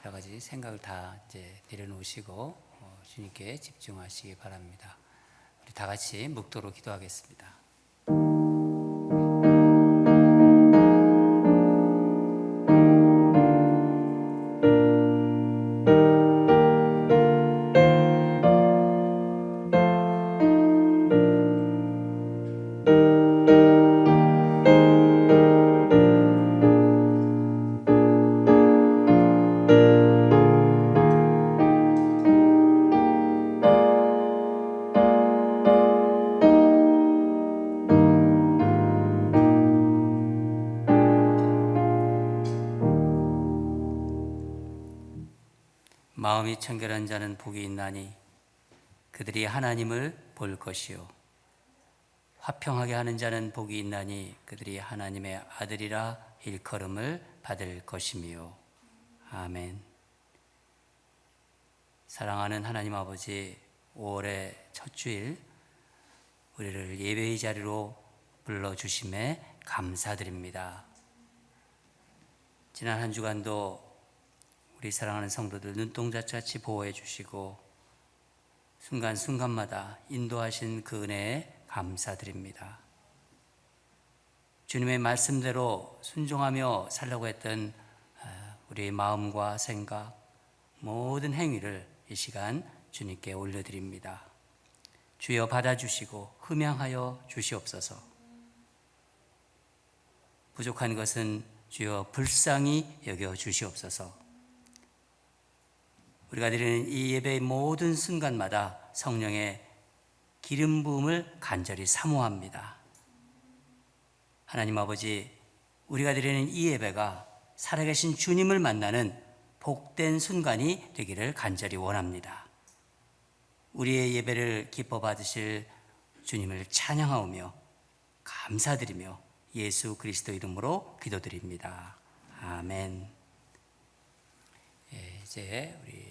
여러 가지 생각을 다 이제 내려놓으시고 주님께 집중하시기 바랍니다. 우리 다 같이 묵도록 기도하겠습니다. 마음이 청결한 자는 복이 있나니 그들이 하나님을 볼 것이요 화평하게 하는 자는 복이 있나니 그들이 하나님의 아들이라 일컬음을 받을 것이며. 아멘. 사랑하는 하나님 아버지, 5월의 첫 주일 우리를 예배의 자리로 불러주심에 감사드립니다. 지난 한 주간도 우리 사랑하는 성도들 눈동자같이 보호해 주시고 순간순간마다 인도하신 그 은혜에 감사드립니다. 주님의 말씀대로 순종하며 살려고 했던 우리의 마음과 생각, 모든 행위를 이 시간 주님께 올려드립니다. 주여 받아주시고 흠양하여 주시옵소서. 부족한 것은 주여 불쌍히 여겨 주시옵소서. 우리가 드리는 이 예배의 모든 순간마다 성령의 기름 부음을 간절히 사모합니다. 하나님 아버지, 우리가 드리는 이 예배가 살아계신 주님을 만나는 복된 순간이 되기를 간절히 원합니다. 우리의 예배를 기뻐 받으실 주님을 찬양하오며 감사드리며 예수 그리스도 이름으로 기도드립니다. 아멘. 이제 우리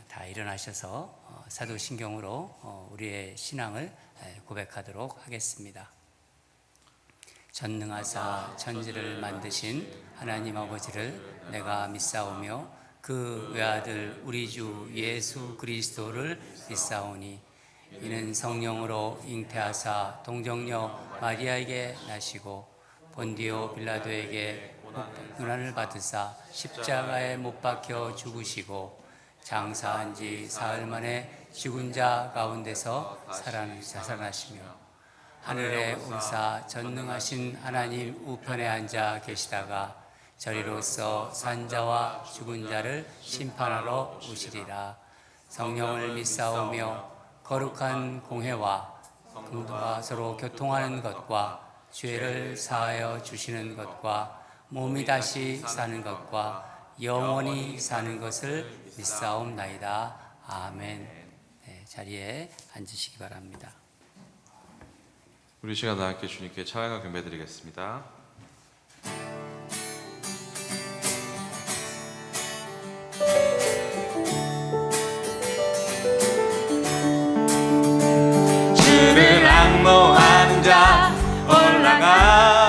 다 일어나셔서 사도신경으로 우리의 신앙을 고백하도록 하겠습니다. 전능하사 천지를 만드신 하나님 아버지를 내가 믿사오며 그 외아들 우리 주 예수 그리스도를 믿사오니 이는 성령으로 잉태하사 동정녀 마리아에게 나시고 본디오 빌라도에게 고난을 받으사 십자가에 못 박혀 죽으시고 장사한 지 사흘 만에 죽은 자 가운데서 살아나시며 하늘에 오르사 전능하신 하나님 우편에 앉아 계시다가 저리로서 산자와 죽은 자를 심판하러 오시리라. 성령을 믿사오며 거룩한 공회와 성도가 서로 교통하는 것과 죄를 사하여 주시는 것과 몸이 다시 사는 것과 영원히 사는 것을 믿사옵나이다. 아멘. 네, 자리에 앉으시기 바랍니다. 우리 시간 다 함께 주님께 찬양과 경배드리겠습니다. 주를 앙모하는 자 올라가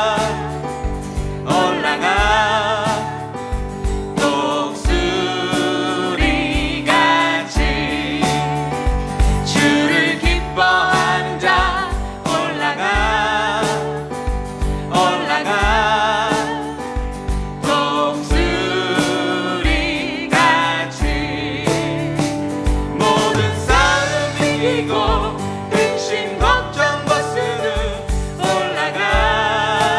독수리같이 주를 기뻐하는 자 올라가 독수리같이 모든 싸움 이기고 근심 걱정 벗으는 올라가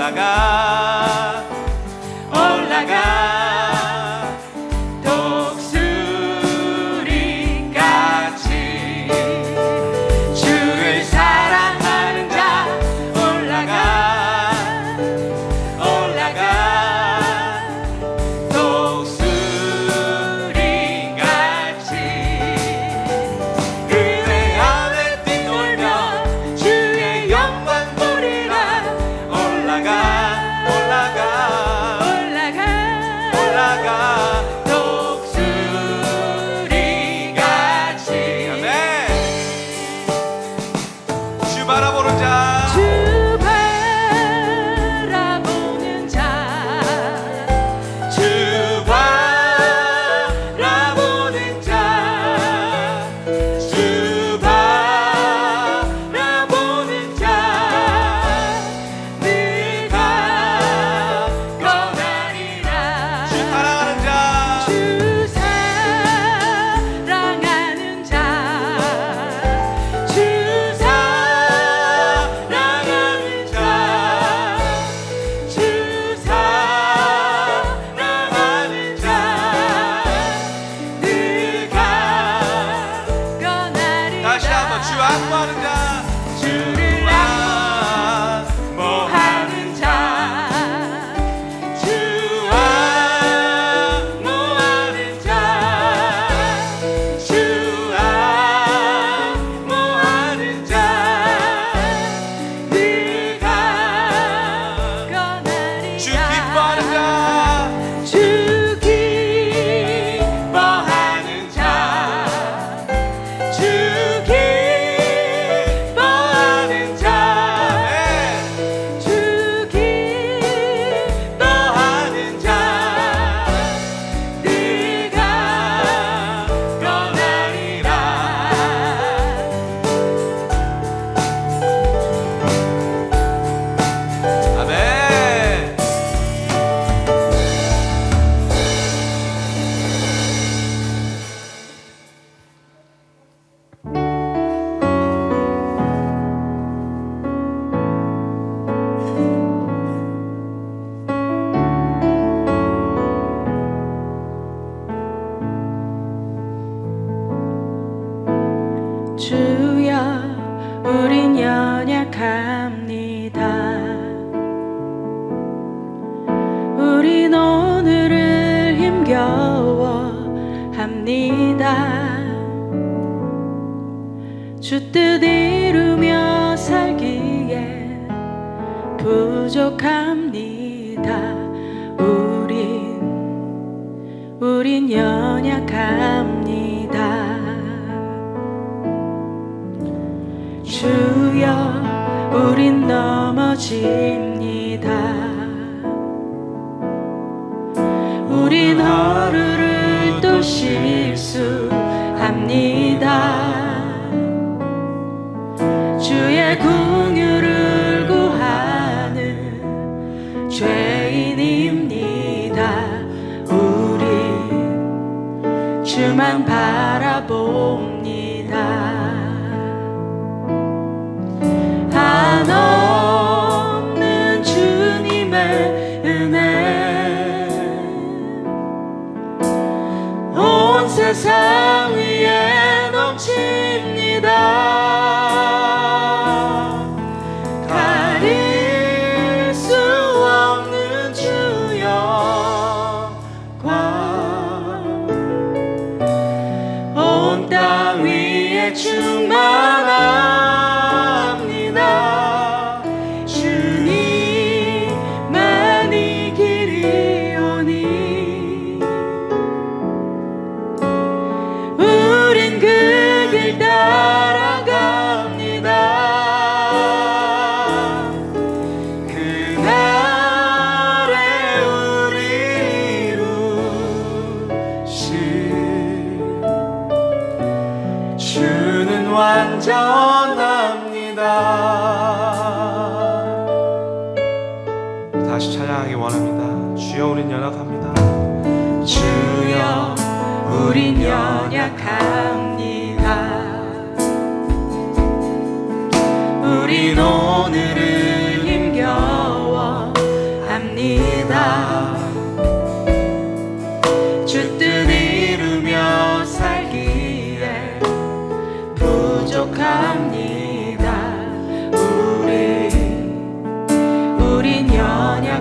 올라가 올라가 독수리같이 주를 사랑하는 자 올라가 올라가 독수리같이 은혜 안에 뛰놀며 주의 영광 보리라 올라가 올라가 올라가 독수리같이 아멘. 주 바라보는 자 주 바라보는 자 주 바라보는 자 주 바라보는 자 늘 강건하리라 주 사랑하는 자 주 사랑하는 자 주 사랑하는 자 주 사랑하는 자 늘 강건하리라 다시 한번 주 악무하는 자 주를 악무하는 자 주 악무하는 자 주 악무하는 자 늘 강건하리라 주 기뻐하는 자 주 기뻐하는 주 기뻐하는 자 주 기뻐하는 자 늘 강건하리라 아멘. 주여 우린 연약합니다. 우린 오늘을 힘겨워합니다. 주 뜻 이루며 살기에 부족합니다. 우린 연약합니다. 주여 우린 넘어집니다. 우린 하루를 또 실수합니다. 주의 긍휼을 구하는 죄인입니다. 우리 주만 바라봅니다. 한없는 주님의 은혜 온 세상 위에 넘칩니다. 가릴 수 없는 주 영광 온 땅 위에 충만합니다. 주님만이 길이오니 우린 그 길 따라갑니다. 그날에 우리 이루실 주는 완전합니다. 다시 찬양하기 원합니다. 주여 우린 연약합니다. 주여 우린 연약합니다. 우린 오늘을 힘겨워합니다.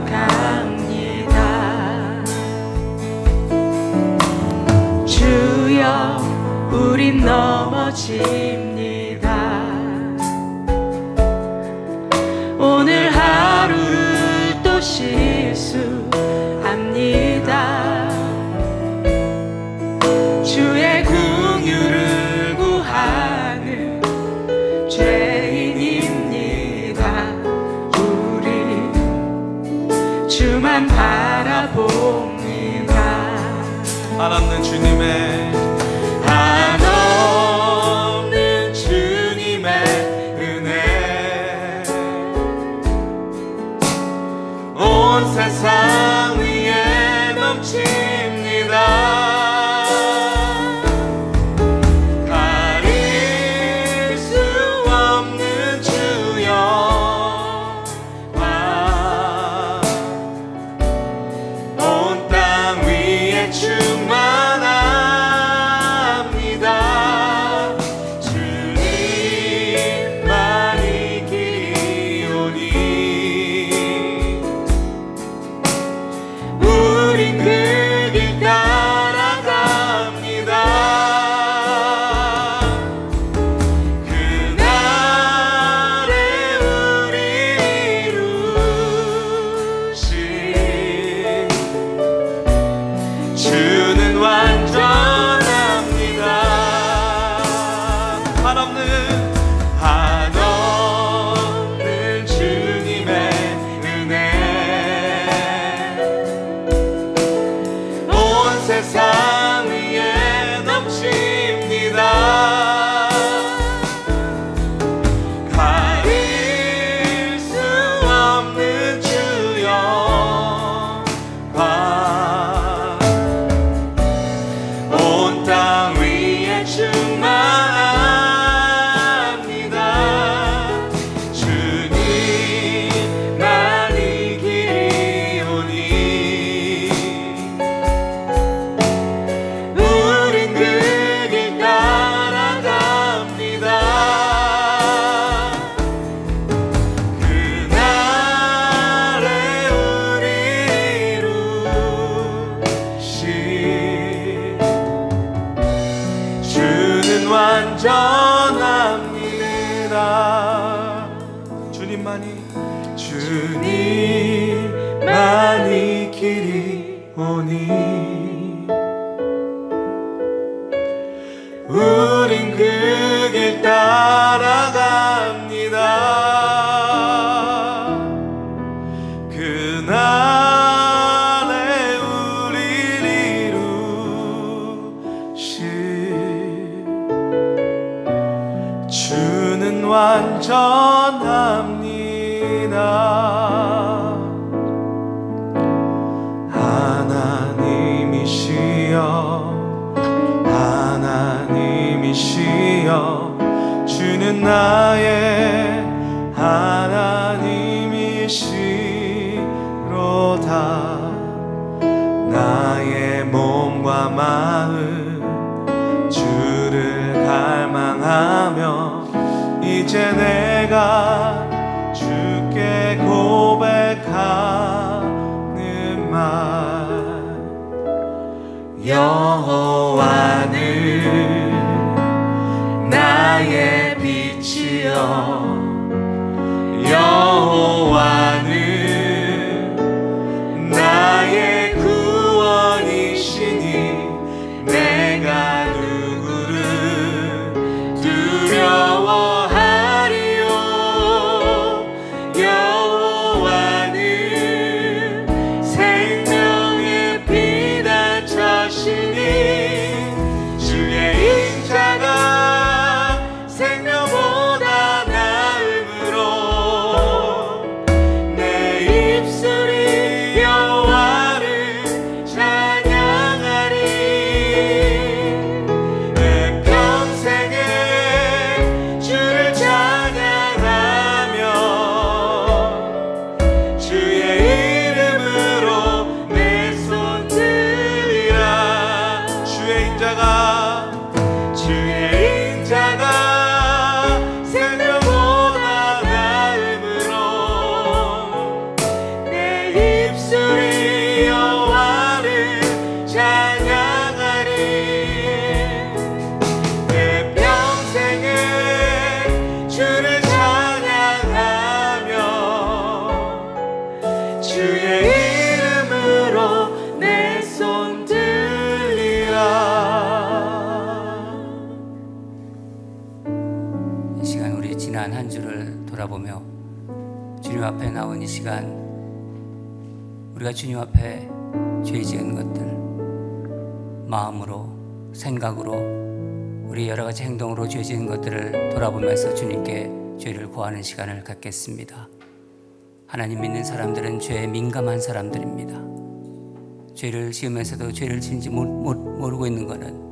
고백합니다. 주여 우린 넘어집니다. 오늘 하루를 또 실수합니다. 주의 긍휼을 구하는 죄인입니다. 우리 주만 바라봅니다. 한없는 주님의 한없는 주님의 은혜 온 세상 위에 넘칩니다. 가릴 수 없는 주여 온 땅 위에 충만합니다. 주님만이 길이오니 우린 그 길 따라갑니다. 그날에 우리 이루신 주는 완전합니다. 한없는 주님의 은혜 온 세상 위에 넘칩니다. 가릴 수 없는 주여 온 땅 위에 충만합니다. 주님만이 길이오니 우린 그 길 따라갑니다. 그날에 우리 이루신 주는 완전합니다. 주님만이 길이오니 우린 그 길 따라갑니다. 그날에 우릴 이루신 주는 완전합니다. 하나님이시여 하나님이시여 주는 나의 하나님이시로다. 나의 몸과 마음 주를 갈망하며 이제 내가 주께 고백하는 말 여호와는 나의 빛이여 여호와는 나의 구원이시니 내가 누구를 두려워하리요. 나온 이 시간 우리가 주님 앞에 죄 지은 것들, 마음으로, 생각으로, 우리 여러 가지 행동으로 죄 지은 것들을 돌아보면서 주님께 죄를 고하는 시간을 갖겠습니다. 하나님 믿는 사람들은 죄에 민감한 사람들입니다. 죄를 지으면서도 죄를 지은지 모르고 있는 것은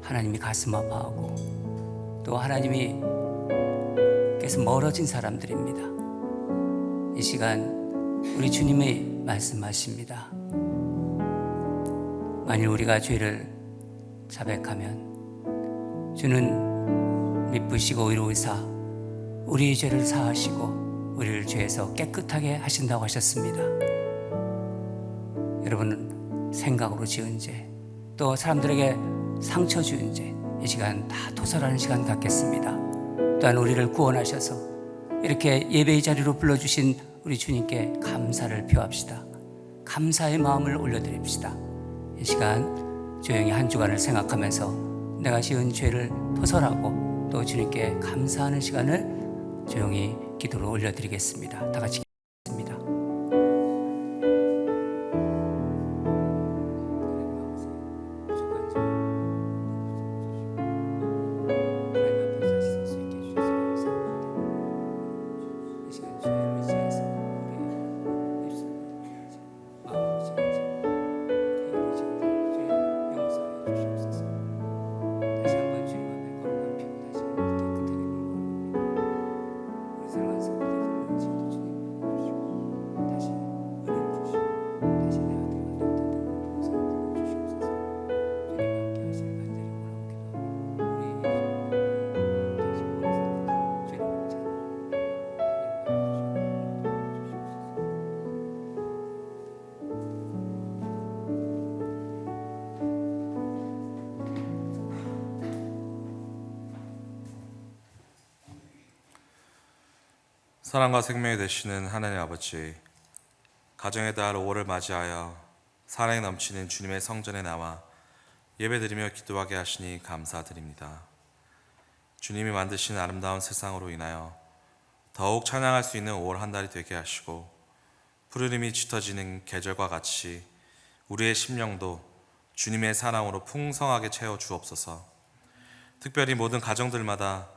하나님이 가슴 아파하고 또 하나님께서 멀어진 사람들입니다. 이 시간 우리 주님이 말씀하십니다. 만일 우리가 죄를 자백하면 주는 미쁘시고 의로우사 우리의 죄를 사하시고 우리를 죄에서 깨끗하게 하신다고 하셨습니다. 여러분은 생각으로 지은 죄, 또 사람들에게 상처 준 죄, 이 시간 다 도설하는 시간 갖겠습니다. 또한 우리를 구원하셔서 이렇게 예배의 자리로 불러주신 우리 주님께 감사를 표합시다. 감사의 마음을 올려드립시다. 이 시간 조용히 한 주간을 생각하면서 내가 지은 죄를 도설하고 또 주님께 감사하는 시간을 조용히 기도로 올려드리겠습니다. 다 같이 기도하겠습니다. 사랑과 생명이 되시는 하나님 아버지, 가정의 달 5월을 맞이하여 사랑이 넘치는 주님의 성전에 나와 예배드리며 기도하게 하시니 감사드립니다. 주님이 만드신 아름다운 세상으로 인하여 더욱 찬양할 수 있는 5월 한 달이 되게 하시고 푸르름이 짙어지는 계절과 같이 우리의 심령도 주님의 사랑으로 풍성하게 채워 주옵소서. 특별히 모든 가정들마다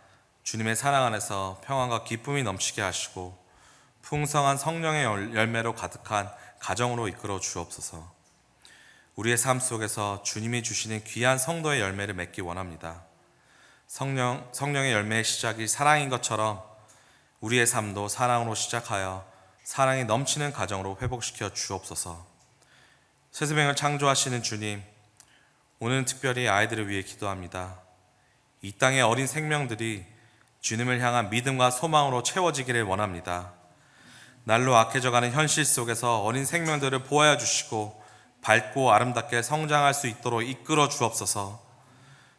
주님의 사랑 안에서 평안과 기쁨이 넘치게 하시고 풍성한 성령의 열매로 가득한 가정으로 이끌어 주옵소서. 우리의 삶 속에서 주님이 주시는 귀한 성도의 열매를 맺기 원합니다. 성령의 열매의 시작이 사랑인 것처럼 우리의 삶도 사랑으로 시작하여 사랑이 넘치는 가정으로 회복시켜 주옵소서. 세상을 창조하시는 주님, 오늘은 특별히 아이들을 위해 기도합니다. 이 땅의 어린 생명들이 주님을 향한 믿음과 소망으로 채워지기를 원합니다. 날로 악해져가는 현실 속에서 어린 생명들을 보호하여 주시고 밝고 아름답게 성장할 수 있도록 이끌어 주옵소서.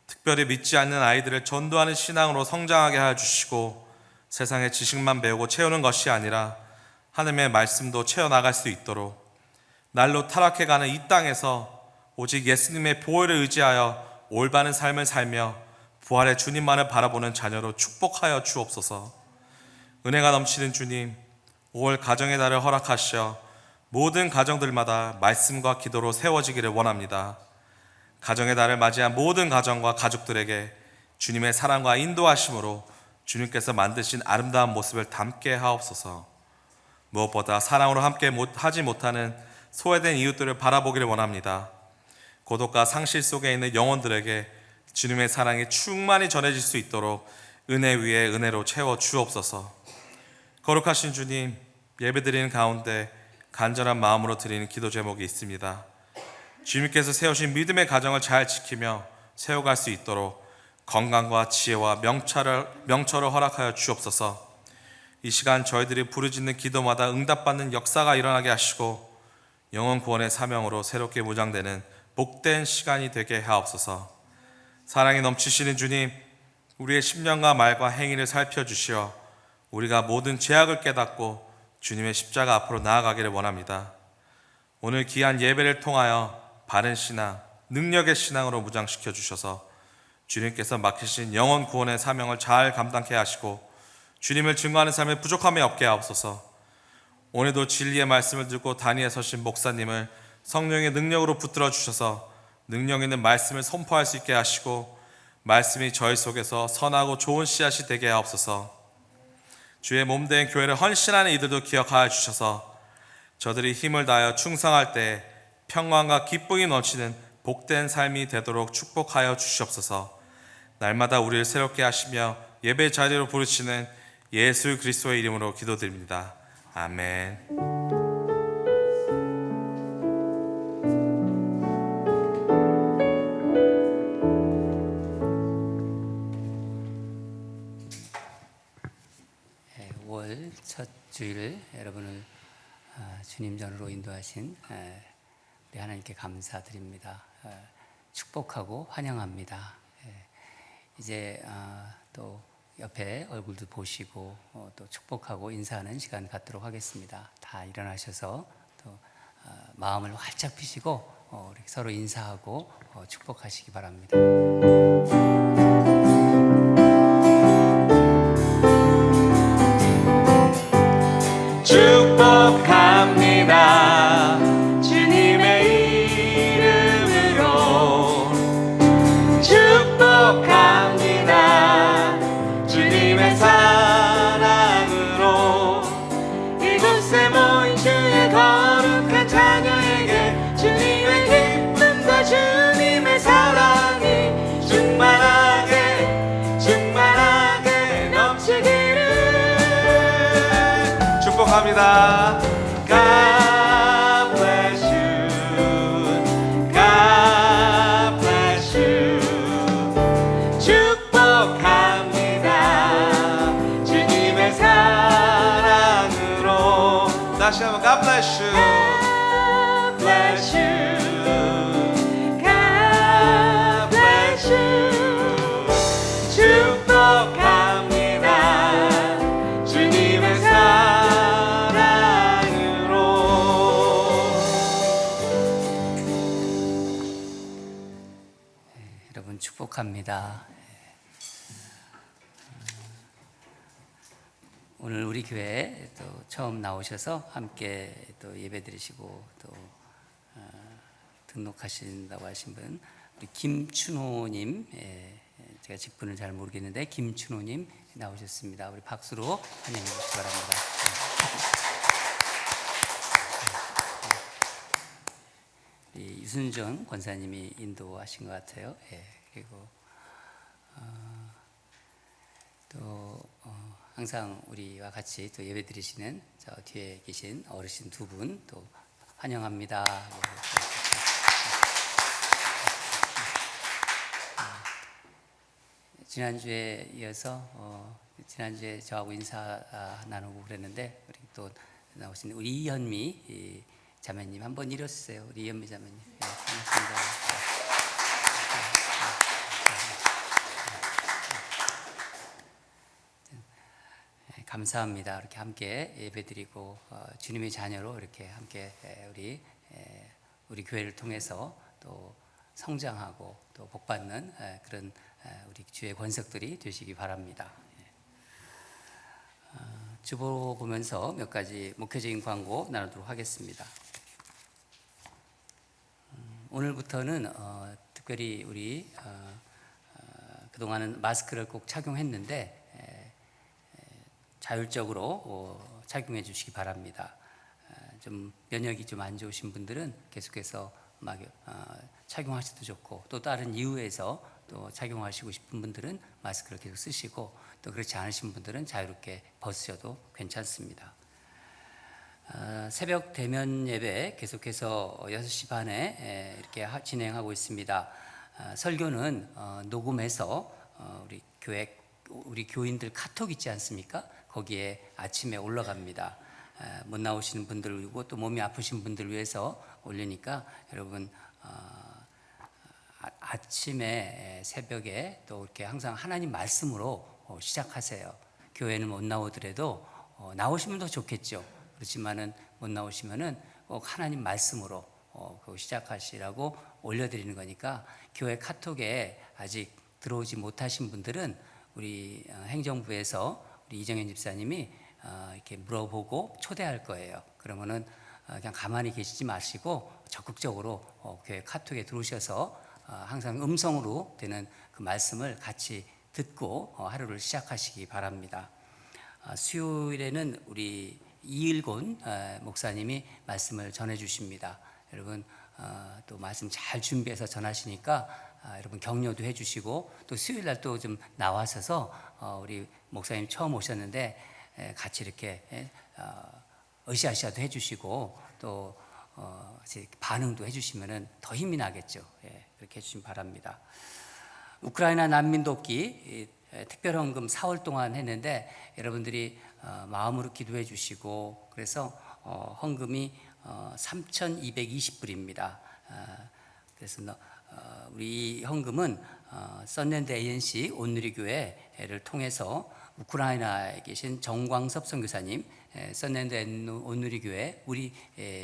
특별히 믿지 않는 아이들을 전도하는 신앙으로 성장하게 하여 주시고 세상의 지식만 배우고 채우는 것이 아니라 하나님의 말씀도 채워나갈 수 있도록 날로 타락해가는 이 땅에서 오직 예수님의 보혈을 의지하여 올바른 삶을 살며 부활의 주님만을 바라보는 자녀로 축복하여 주옵소서. 은혜가 넘치는 주님, 5월 가정의 달을 허락하시어 모든 가정들마다 말씀과 기도로 세워지기를 원합니다. 가정의 달을 맞이한 모든 가정과 가족들에게 주님의 사랑과 인도하심으로 주님께서 만드신 아름다운 모습을 담게 하옵소서. 무엇보다 사랑으로 함께 하지 못하는 소외된 이웃들을 바라보기를 원합니다. 고독과 상실 속에 있는 영혼들에게 주님의 사랑이 충만히 전해질 수 있도록 은혜 위에 은혜로 채워 주옵소서. 거룩하신 주님, 예배드리는 가운데 간절한 마음으로 드리는 기도 제목이 있습니다. 주님께서 세우신 믿음의 가정을 잘 지키며 세워갈 수 있도록 건강과 지혜와 명철을 허락하여 주옵소서. 이 시간 저희들이 부르짖는 기도마다 응답받는 역사가 일어나게 하시고 영혼 구원의 사명으로 새롭게 무장되는 복된 시간이 되게 하옵소서. 사랑이 넘치시는 주님, 우리의 심령과 말과 행위를 살펴주시어 우리가 모든 죄악을 깨닫고 주님의 십자가 앞으로 나아가기를 원합니다. 오늘 귀한 예배를 통하여 바른 신앙, 능력의 신앙으로 무장시켜 주셔서 주님께서 맡기신 영혼 구원의 사명을 잘 감당케 하시고 주님을 증거하는 삶에 부족함이 없게 하옵소서. 오늘도 진리의 말씀을 듣고 단위에 서신 목사님을 성령의 능력으로 붙들어 주셔서 능력 있는 말씀을 선포할 수 있게 하시고 말씀이 저희 속에서 선하고 좋은 씨앗이 되게 하옵소서. 주의 몸된 교회를 헌신하는 이들도 기억하여 주셔서 저들이 힘을 다하여 충성할 때 평강과 기쁨이 넘치는 복된 삶이 되도록 축복하여 주시옵소서. 날마다 우리를 새롭게 하시며 예배 자리로 부르시는 예수 그리스도의 이름으로 기도드립니다. 아멘. 네, 5월 첫 주일 여러분을 주님 전으로 인도하신 우리 하나님께 감사드립니다. 축복하고 환영합니다. 이제 또 옆에 얼굴도 보시고 또 축복하고 인사하는 시간 갖도록 하겠습니다. 다 일어나셔서 또 마음을 활짝 피시고 이렇게 서로 인사하고 축복하시기 바랍니다. 축복합니다. 주님의 이름으로 축복합니다. 주님의 사랑으로 이곳에 모인 주의 거룩한 자녀에게 주님의 기쁨과 주님의 사랑이 충만하게 넘치기를 축복합니다. God bless you. God bless you. 축복합니다. 주님의 사랑으로 다시 한번 God bless you. God bless you. God bless you. 축복합니다. 주님의 사랑으로. 여러분 축복합니다. 오늘 우리 교회에 또 처음 나오셔서 함께 또 예배드리시고 또 등록하신다고 하신 분 우리 김춘호님, 제가 직분을 잘 모르겠는데 김춘호님 나오셨습니다. 우리 박수로 환영해 주시기 바랍니다. 유순정 권사님이 인도하신 것 같아요. 그리고 또 항상 우리와 같이 또 예배 드리시는 저 뒤에 계신 어르신 두 분 또 환영합니다. 지난주에 이어서 지난주에 저하고 인사 나누고 그랬는데 우리 또 나오신 우리 이현미 자매님 한번 일어서세요. 우리 이현미 자매님. 반갑습니다. 감사합니다. 이렇게 함께 예배드리고 주님의 자녀로 이렇게 함께 우리 교회를 통해서 또 성장하고 또 복받는 그런 우리 주의 권석들이 되시기 바랍니다. 주보 보면서 몇 가지 목회적인 광고 나누도록 하겠습니다. 오늘부터는 특별히 우리 그동안은 마스크를 꼭 착용했는데 자율적으로 착용해 주시기 바랍니다. 좀 면역이 좀 안 좋으신 분들은 계속해서 착용하셔도 좋고 또 다른 이유에서 또 착용하시고 싶은 분들은 마스크를 계속 쓰시고 또 그렇지 않으신 분들은 자유롭게 벗으셔도 괜찮습니다. 새벽 대면 예배 계속해서 6시 반에 이렇게 진행하고 있습니다. 설교는 녹음해서 우리 교인들 카톡 있지 않습니까? 거기에 아침에 올라갑니다. 못 나오시는 분들을 위고 또 몸이 아프신 분들을 위해서 올리니까 여러분 아침에 새벽에 또 이렇게 항상 하나님 말씀으로 시작하세요. 교회는 못 나오더라도 나오시면 더 좋겠죠. 그렇지만은 못 나오시면은 꼭 하나님 말씀으로 시작하시라고 올려드리는 거니까 교회 카톡에 아직 들어오지 못하신 분들은 우리 행정부에서 우리 이정현 집사님이 이렇게 물어보고 초대할 거예요. 그러면은 그냥 가만히 계시지 마시고 적극적으로 교회 카톡에 들어오셔서 항상 음성으로 되는 그 말씀을 같이 듣고 하루를 시작하시기 바랍니다. 수요일에는 우리 이일곤 목사님이 말씀을 전해 주십니다. 여러분 또 말씀 잘 준비해서 전하시니까 여러분 격려도 해주시고 또 수요일 날 또 좀 나와셔서 우리 목사님 처음 오셨는데 같이 이렇게 으쌰으쌰도 해주시고 또 반응도 해주시면은 더 힘이 나겠죠. 그렇게 해주시면 바랍니다. 우크라이나 난민 돕기 특별 헌금 4월 동안 했는데 여러분들이 마음으로 기도해 주시고 그래서 헌금이 3,220불입니다. 그래서 우리 헌금은 썬랜드 ANC 온누리교회를 통해서 우크라이나에 계신 정광섭 선교사님, 썬랜드 온누리교회 우리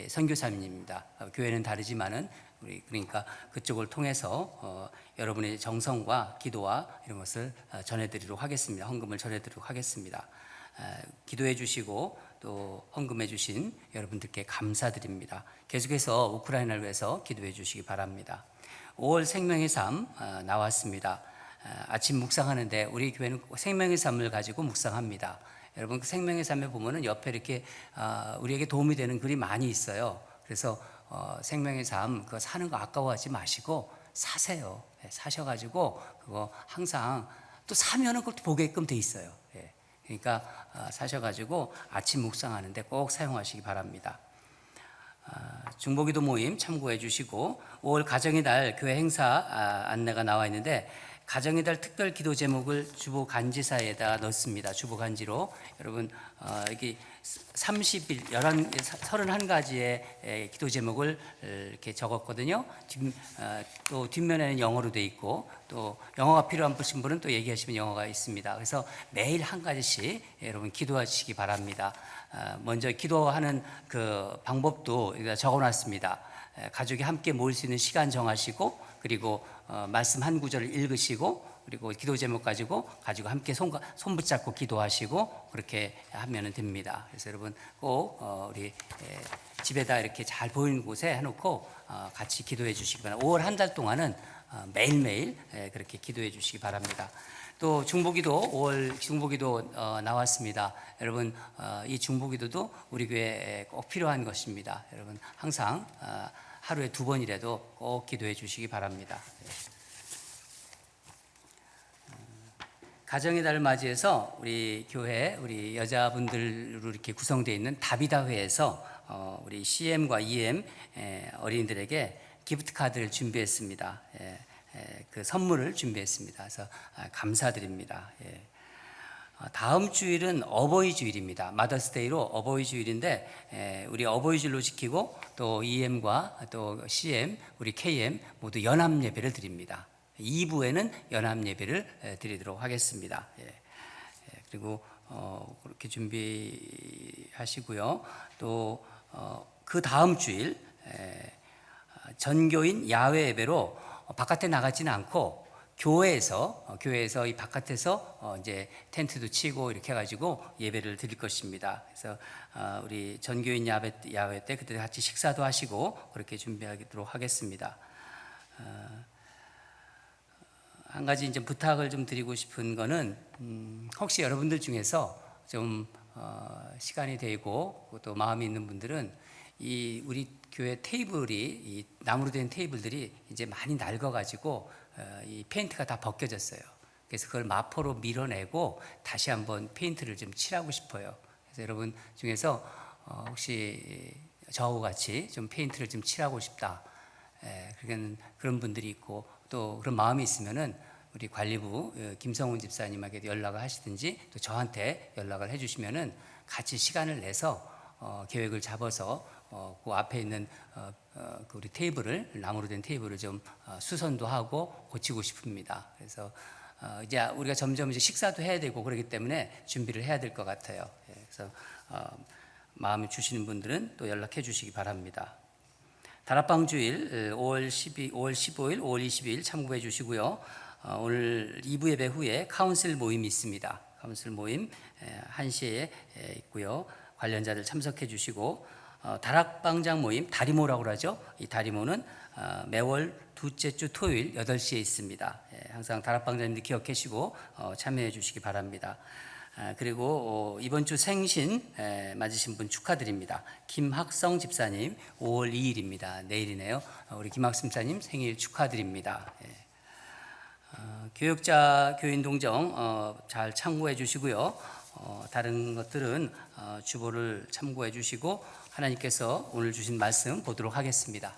선교사님입니다. 교회는 다르지만은 우리 그러니까 그쪽을 통해서 여러분의 정성과 기도와 이런 것을 전해드리도록 하겠습니다. 헌금을 전해드리도록 하겠습니다. 기도해 주시고 또 헌금해 주신 여러분들께 감사드립니다. 계속해서 우크라이나를 위해서 기도해 주시기 바랍니다. 5월 생명의 삶 나왔습니다. 아침 묵상하는데 우리 교회는 생명의 삶을 가지고 묵상합니다. 여러분 그 생명의 삶에 보면은 옆에 이렇게 우리에게 도움이 되는 글이 많이 있어요. 그래서 생명의 삶 그거 사는 거 아까워하지 마시고 사세요. 사셔가지고 그거 항상 또 사면은 그것도 보게끔 돼 있어요. 그러니까 사셔가지고 아침 묵상하는데 꼭 사용하시기 바랍니다. 중보기도 모임 참고해 주시고 5월 가정의 달 교회 행사 안내가 나와 있는데 가정의 달 특별 기도 제목을 주보 간지사에다 넣습니다. 주보 간지로 여러분 여기 30일 31가지의 기도 제목을 이렇게 적었거든요. 또 뒷면에는 영어로 돼 있고 또 영어가 필요한 분은 또 얘기하시면 영어가 있습니다. 그래서 매일 한 가지씩 여러분 기도하시기 바랍니다. 먼저 기도하는 그 방법도 여기다 적어놨습니다. 가족이 함께 모일 수 있는 시간 정하시고 그리고 말씀 한 구절을 읽으시고 그리고 기도 제목 가지고 함께 손 붙잡고 기도하시고 그렇게 하면 됩니다. 그래서 여러분 꼭 우리 집에다 이렇게 잘 보이는 곳에 해놓고 같이 기도해 주시기 바랍니다. 5월 한 달 동안은 매일매일 그렇게 기도해 주시기 바랍니다. 또 중보기도 5월 중보기도 나왔습니다. 여러분 이 중보기도도 우리 교회에 꼭 필요한 것입니다. 여러분 항상 하루에 2번이라도 꼭 기도해 주시기 바랍니다. 가정의 달을 맞이해서 우리 교회 우리 여자분들로 이렇게 구성되어 있는 다비다회에서 우리 CM과 EM 어린이들에게 기프트 카드를 준비했습니다. 그 선물을 준비했습니다. 그래서 감사드립니다. 다음 주일은 어버이 주일입니다. 마더스데이로 어버이 주일인데 우리 어버이 주일로 지키고 또 EM과 또 CM, 우리 KM 모두 연합 예배를 드립니다. 2부에는 연합 예배를 드리도록 하겠습니다. 그리고 그렇게 준비하시고요. 또 그 다음 주일 전교인 야외 예배로 바깥에 나가지는 않고 교회에서 이 바깥에서 이제 텐트도 치고 이렇게 해가지고 예배를 드릴 것입니다. 그래서 우리 전교인 야외 때 그때 같이 식사도 하시고 그렇게 준비하도록 하겠습니다. 한 가지 이제 부탁을 좀 드리고 싶은 거는 혹시 여러분들 중에서 좀 시간이 되고 또 마음이 있는 분들은 이 우리 교회 테이블이 이 나무로 된 테이블들이 이제 많이 낡아가지고 이 페인트가 다 벗겨졌어요. 그래서 그걸 마포로 밀어내고 다시 한번 페인트를 좀 칠하고 싶어요. 그래서 여러분 중에서 혹시 저하고 같이 좀 페인트를 좀 칠하고 싶다. 그런 분들이 있고 또 그런 마음이 있으면은 우리 관리부 김성훈 집사님에게 연락을 하시든지 또 저한테 연락을 해주시면은 같이 시간을 내서 계획을 잡아서 그 앞에 있는 그 우리 테이블을 나무로 된 테이블을 좀 수선도 하고 고치고 싶습니다. 그래서 이제 우리가 점점 이제 식사도 해야 되고 그렇기 때문에 준비를 해야 될 것 같아요. 그래서 마음이 주시는 분들은 또 연락해 주시기 바랍니다. 다락방 주일 5월 15일, 5월 22일 참고해 주시고요. 오늘 2부 예배 후에 카운슬 모임이 있습니다. 카운슬 모임 1시에 있고요. 관련자들 참석해 주시고 다락방장 모임 다리모라고 그러죠. 이 다리모는 매월 둘째 주 토요일 8시에 있습니다. 항상 다락방장님들 기억하시고 참여해 주시기 바랍니다. 그리고 이번 주 생신 맞으신 분 축하드립니다. 김학성 집사님 5월 2일입니다. 내일이네요. 우리 김학성 집사님 생일 축하드립니다. 교역자 교인 동정 잘 참고해 주시고요. 다른 것들은 주보를 참고해 주시고 하나님께서 오늘 주신 말씀 보도록 하겠습니다.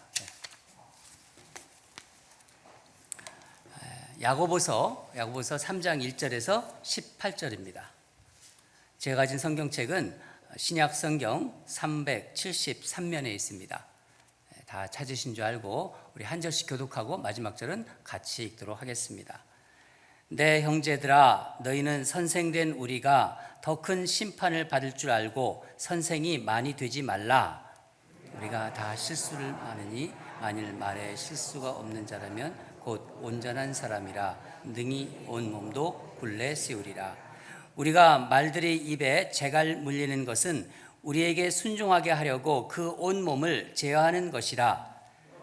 야고보서 3장 1절에서 18절입니다. 제가 가진 성경책은 신약 성경 373면에 있습니다. 다 찾으신 줄 알고 우리 한 절씩 교독하고 마지막 절은 같이 읽도록 하겠습니다. 내 형제들아, 너희는 선생된 우리가 더 큰 심판을 받을 줄 알고 선생이 많이 되지 말라. 우리가 다 실수를 하느니 만일 말에 실수가 없는 자라면 곧 온전한 사람이라 능히 온 몸도 굴레 씌우리라. 우리가 말들이 입에 재갈 물리는 것은 우리에게 순종하게 하려고 그 온 몸을 제어하는 것이라.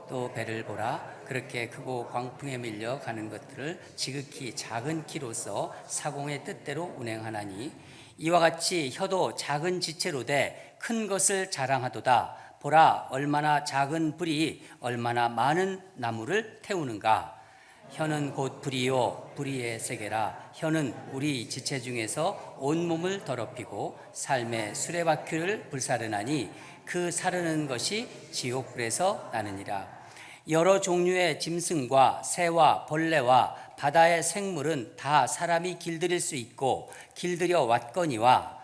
또 배를 보라. 그렇게 크고 광풍에 밀려 가는 것들을 지극히 작은 키로서 사공의 뜻대로 운행하나니 이와 같이 혀도 작은 지체로 돼 큰 것을 자랑하도다. 보라, 얼마나 작은 불이 얼마나 많은 나무를 태우는가. 혀는 곧 불이요 불의의 세계라. 혀는 우리 지체 중에서 온몸을 더럽히고 삶의 수레바퀴를 불사르나니 그 사르는 것이 지옥불에서 나느니라. 여러 종류의 짐승과 새와 벌레와 바다의 생물은 다 사람이 길들일 수 있고 길들여 왔거니와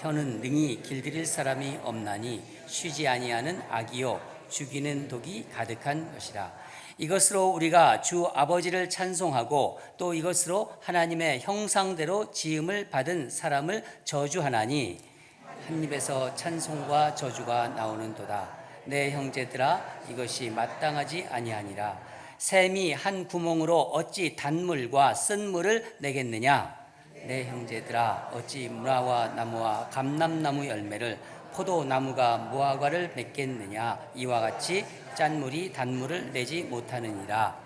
혀는 능히 길들일 사람이 없나니 쉬지 아니하는 악이요 죽이는 독이 가득한 것이라. 이것으로 우리가 주 아버지를 찬송하고 또 이것으로 하나님의 형상대로 지음을 받은 사람을 저주하나니 한 입에서 찬송과 저주가 나오는도다. 내 형제들아, 이것이 마땅하지 아니하니라. 샘이 한 구멍으로 어찌 단물과 쓴물을 내겠느냐. 내 형제들아, 어찌 무화과 나무와 감람나무 열매를 포도나무가 무화과를 맺겠느냐. 이와 같이 짠물이 단물을 내지 못하느니라.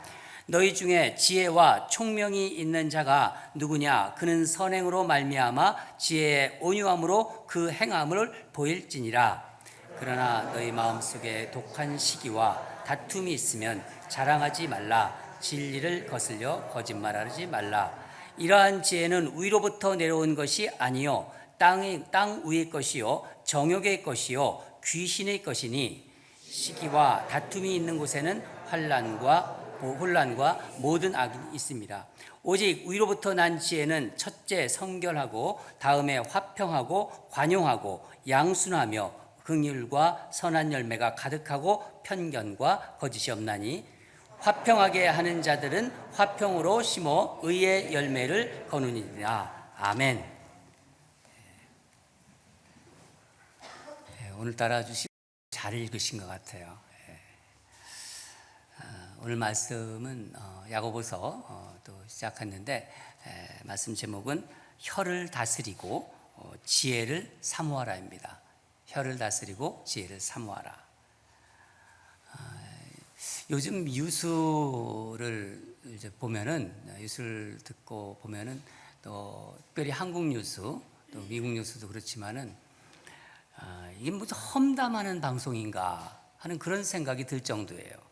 너희 중에 지혜와 총명이 있는 자가 누구냐. 그는 선행으로 말미암아 지혜의 온유함으로 그 행함을 보일지니라. 그러나 너희 마음속에 독한 시기와 다툼이 있으면 자랑하지 말라. 진리를 거슬려 거짓말하지 말라. 이러한 지혜는 위로부터 내려온 것이 아니요 땅 위의 것이요 정욕의 것이요 귀신의 것이니 시기와 다툼이 있는 곳에는 혼란과 모든 악이 있습니다. 오직 위로부터 난 지혜는 첫째 성결하고 다음에 화평하고 관용하고 양순하며 긍휼과 선한 열매가 가득하고 편견과 거짓이 없나니 화평하게 하는 자들은 화평으로 심어 의의 열매를 거두니라. 아멘. 오늘따라 잘 읽으신 것 같아요. 오늘 말씀은 야고보서 또 시작했는데 말씀 제목은 혀를 다스리고 지혜를 사모하라입니다. 혀를 다스리고 지혜를 사모하라. 요즘 뉴스를 이제 보면은 뉴스를 듣고 보면은 또 특별히 한국 뉴스 또 미국 뉴스도 그렇지만은 이게 무슨 험담하는 방송인가 하는 그런 생각이 들 정도예요.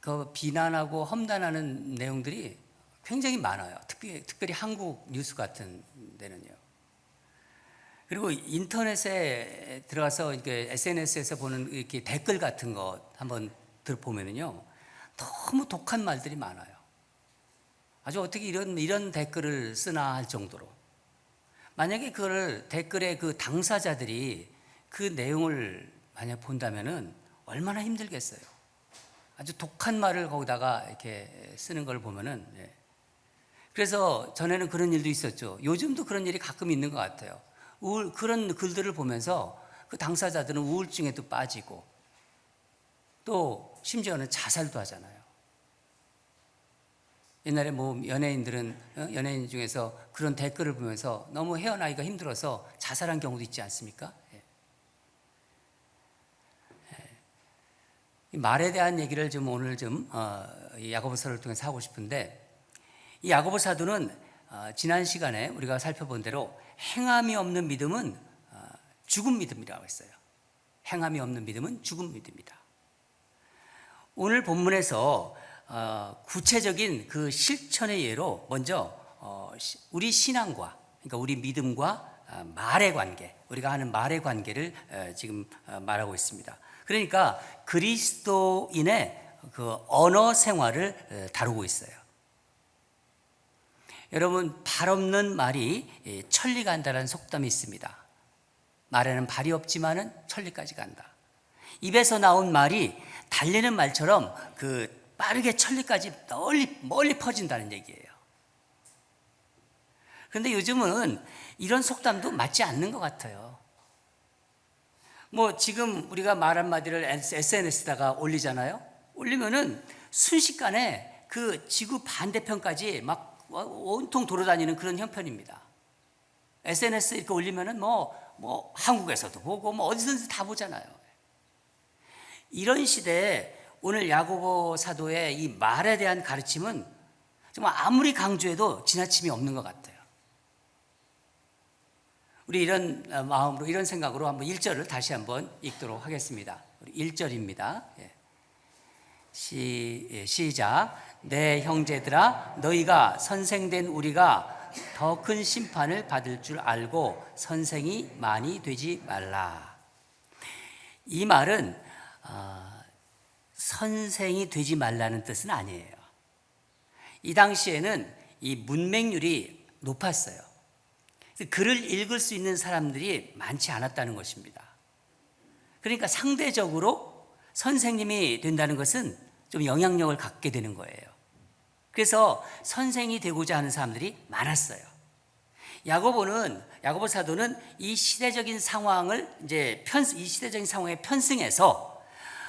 그 비난하고 험담하는 내용들이 굉장히 많아요. 특별히 한국 뉴스 같은 데는요. 그리고 인터넷에 들어가서 이렇게 SNS에서 보는 이렇게 댓글 같은 거 한번 들어보면은요, 너무 독한 말들이 많아요. 아주 어떻게 이런 댓글을 쓰나 할 정도로. 만약에 그걸 댓글의 그 당사자들이 그 내용을 만약 본다면은 얼마나 힘들겠어요. 아주 독한 말을 거기다가 이렇게 쓰는 걸 보면은. 그래서 전에는 그런 일도 있었죠. 요즘도 그런 일이 가끔 있는 것 같아요. 그런 글들을 보면서 그 당사자들은 우울증에도 빠지고 또 심지어는 자살도 하잖아요. 옛날에 뭐 연예인 중에서 그런 댓글을 보면서 너무 헤어나기가 힘들어서 자살한 경우도 있지 않습니까? 이 말에 대한 얘기를 좀 오늘 이 야고보서를 통해서 하고 싶은데, 이 야고보 사도는 지난 시간에 우리가 살펴본 대로 행함이 없는 믿음은 죽은 믿음이라고 했어요. 행함이 없는 믿음은 죽은 믿음이다. 오늘 본문에서 구체적인 그 실천의 예로 먼저 우리 신앙과, 그러니까 우리 믿음과 말의 관계, 우리가 하는 말의 관계를 지금 말하고 있습니다. 그러니까 그리스도인의 그 언어 생활을 다루고 있어요. 여러분, 발 없는 말이 천리 간다라는 속담이 있습니다. 말에는 발이 없지만은 천리까지 간다. 입에서 나온 말이 달리는 말처럼 그 빠르게 천리까지 멀리 퍼진다는 얘기예요. 그런데 요즘은 이런 속담도 맞지 않는 것 같아요. 뭐 지금 우리가 말 한마디를 SNS에다가 올리잖아요. 올리면은 순식간에 그 지구 반대편까지 막 온통 돌아다니는 그런 형편입니다. SNS 이렇게 올리면은 뭐 한국에서도 보고 뭐 어디서든지 다 보잖아요. 이런 시대에 오늘 야고보 사도의 이 말에 대한 가르침은 정말 아무리 강조해도 지나침이 없는 것 같아요. 우리 이런 마음으로, 이런 생각으로 한번 1절을 다시 한번 읽도록 하겠습니다. 우리 1절입니다. 시작. 내 형제들아, 너희가 선생된 우리가 더 큰 심판을 받을 줄 알고 선생이 많이 되지 말라. 이 말은 선생이 되지 말라는 뜻은 아니에요. 이 당시에는 이 문맹률이 높았어요. 글을 읽을 수 있는 사람들이 많지 않았다는 것입니다. 그러니까 상대적으로 선생님이 된다는 것은 좀 영향력을 갖게 되는 거예요. 그래서 선생이 되고자 하는 사람들이 많았어요. 야고보 사도는 이 시대적인 상황을 이 시대적인 상황에 편승해서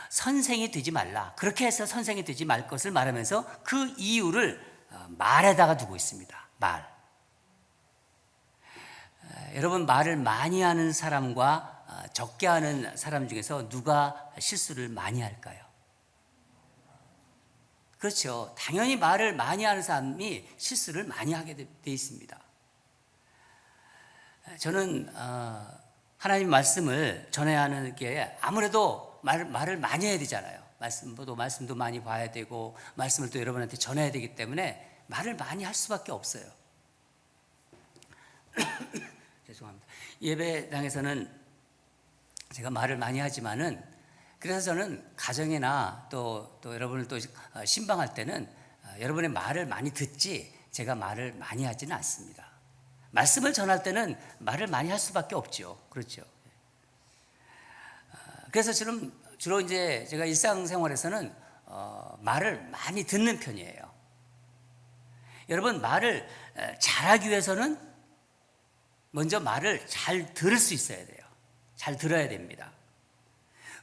선생이 되지 말라, 그렇게 해서 선생이 되지 말 것을 말하면서 그 이유를 말에다가 두고 있습니다. 말. 여러분, 말을 많이 하는 사람과 적게 하는 사람 중에서 누가 실수를 많이 할까요? 그렇죠. 당연히 말을 많이 하는 사람이 실수를 많이 하게 돼 있습니다. 저는 하나님 말씀을 전해야 하는 게 아무래도 말을 많이 해야 되잖아요. 말씀도 많이 봐야 되고 말씀을 또 여러분한테 전해야 되기 때문에 말을 많이 할 수밖에 없어요. 죄송합니다. 예배당에서는 제가 말을 많이 하지만은, 그래서 저는 가정이나 또 여러분을 또 신방할 때는 여러분의 말을 많이 듣지 제가 말을 많이 하지는 않습니다. 말씀을 전할 때는 말을 많이 할 수밖에 없죠. 그렇죠. 그래서 주로 이제 제가 일상생활에서는 말을 많이 듣는 편이에요. 여러분, 말을 잘하기 위해서는 먼저 말을 잘 들을 수 있어야 돼요. 잘 들어야 됩니다.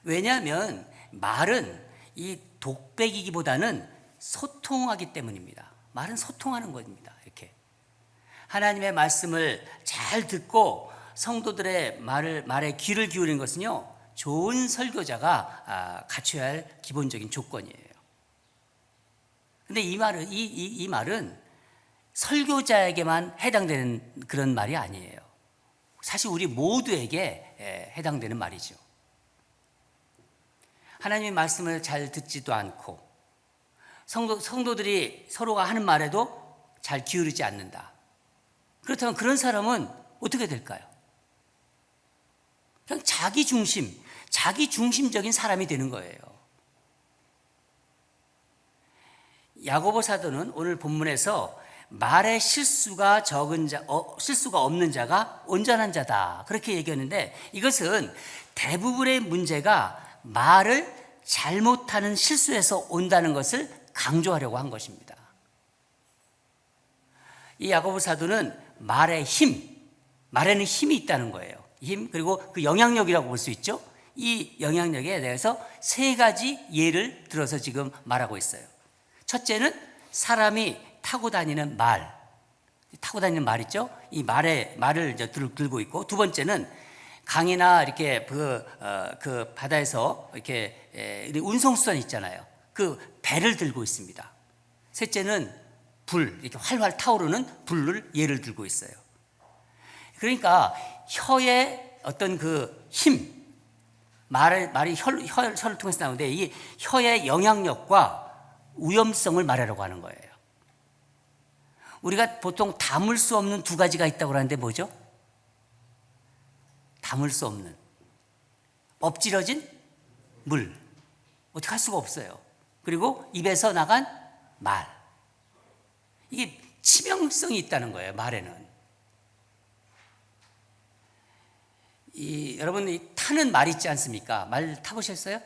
왜냐하면 말은 이 독백이기보다는 소통하기 때문입니다. 말은 소통하는 겁니다. 이렇게 하나님의 말씀을 잘 듣고 성도들의 말에 귀를 기울이는 것은요, 좋은 설교자가 갖춰야 할 기본적인 조건이에요. 근데 이 말은 설교자에게만 해당되는 그런 말이 아니에요. 사실 우리 모두에게 해당되는 말이죠. 하나님의 말씀을 잘 듣지도 않고 성도들이 서로가 하는 말에도 잘 기울이지 않는다. 그렇다면 그런 사람은 어떻게 될까요? 그냥 자기중심적인 사람이 되는 거예요. 야고보 사도는 오늘 본문에서 말에 실수가 없는 자가 온전한 자다, 그렇게 얘기했는데, 이것은 대부분의 문제가 말을 잘못하는 실수에서 온다는 것을 강조하려고 한 것입니다. 이 야고보 사도는 말에는 힘이 있다는 거예요. 힘, 그리고 그 영향력이라고 볼 수 있죠. 이 영향력에 대해서 3가지 예를 들어서 지금 말하고 있어요. 첫째는 사람이 타고 다니는 말 있죠? 이 말을 이제 들고 있고, 두 번째는 강이나 이렇게 그 바다에서 이렇게 운송수단 있잖아요. 그 배를 들고 있습니다. 셋째는 이렇게 활활 타오르는 불을 얘를 들고 있어요. 그러니까 혀의 어떤 그 힘, 말이 혀를 통해서 나오는데 이 혀의 영향력과 위험성을 말하려고 하는 거예요. 우리가 보통 담을 수 없는 두 가지가 있다고 하는데 뭐죠? 담을 수 없는, 엎질러진 물, 어떻게 할 수가 없어요. 그리고 입에서 나간 말, 이게 치명성이 있다는 거예요. 말에는. 여러분 타는 말 있지 않습니까? 말 타보셨어요?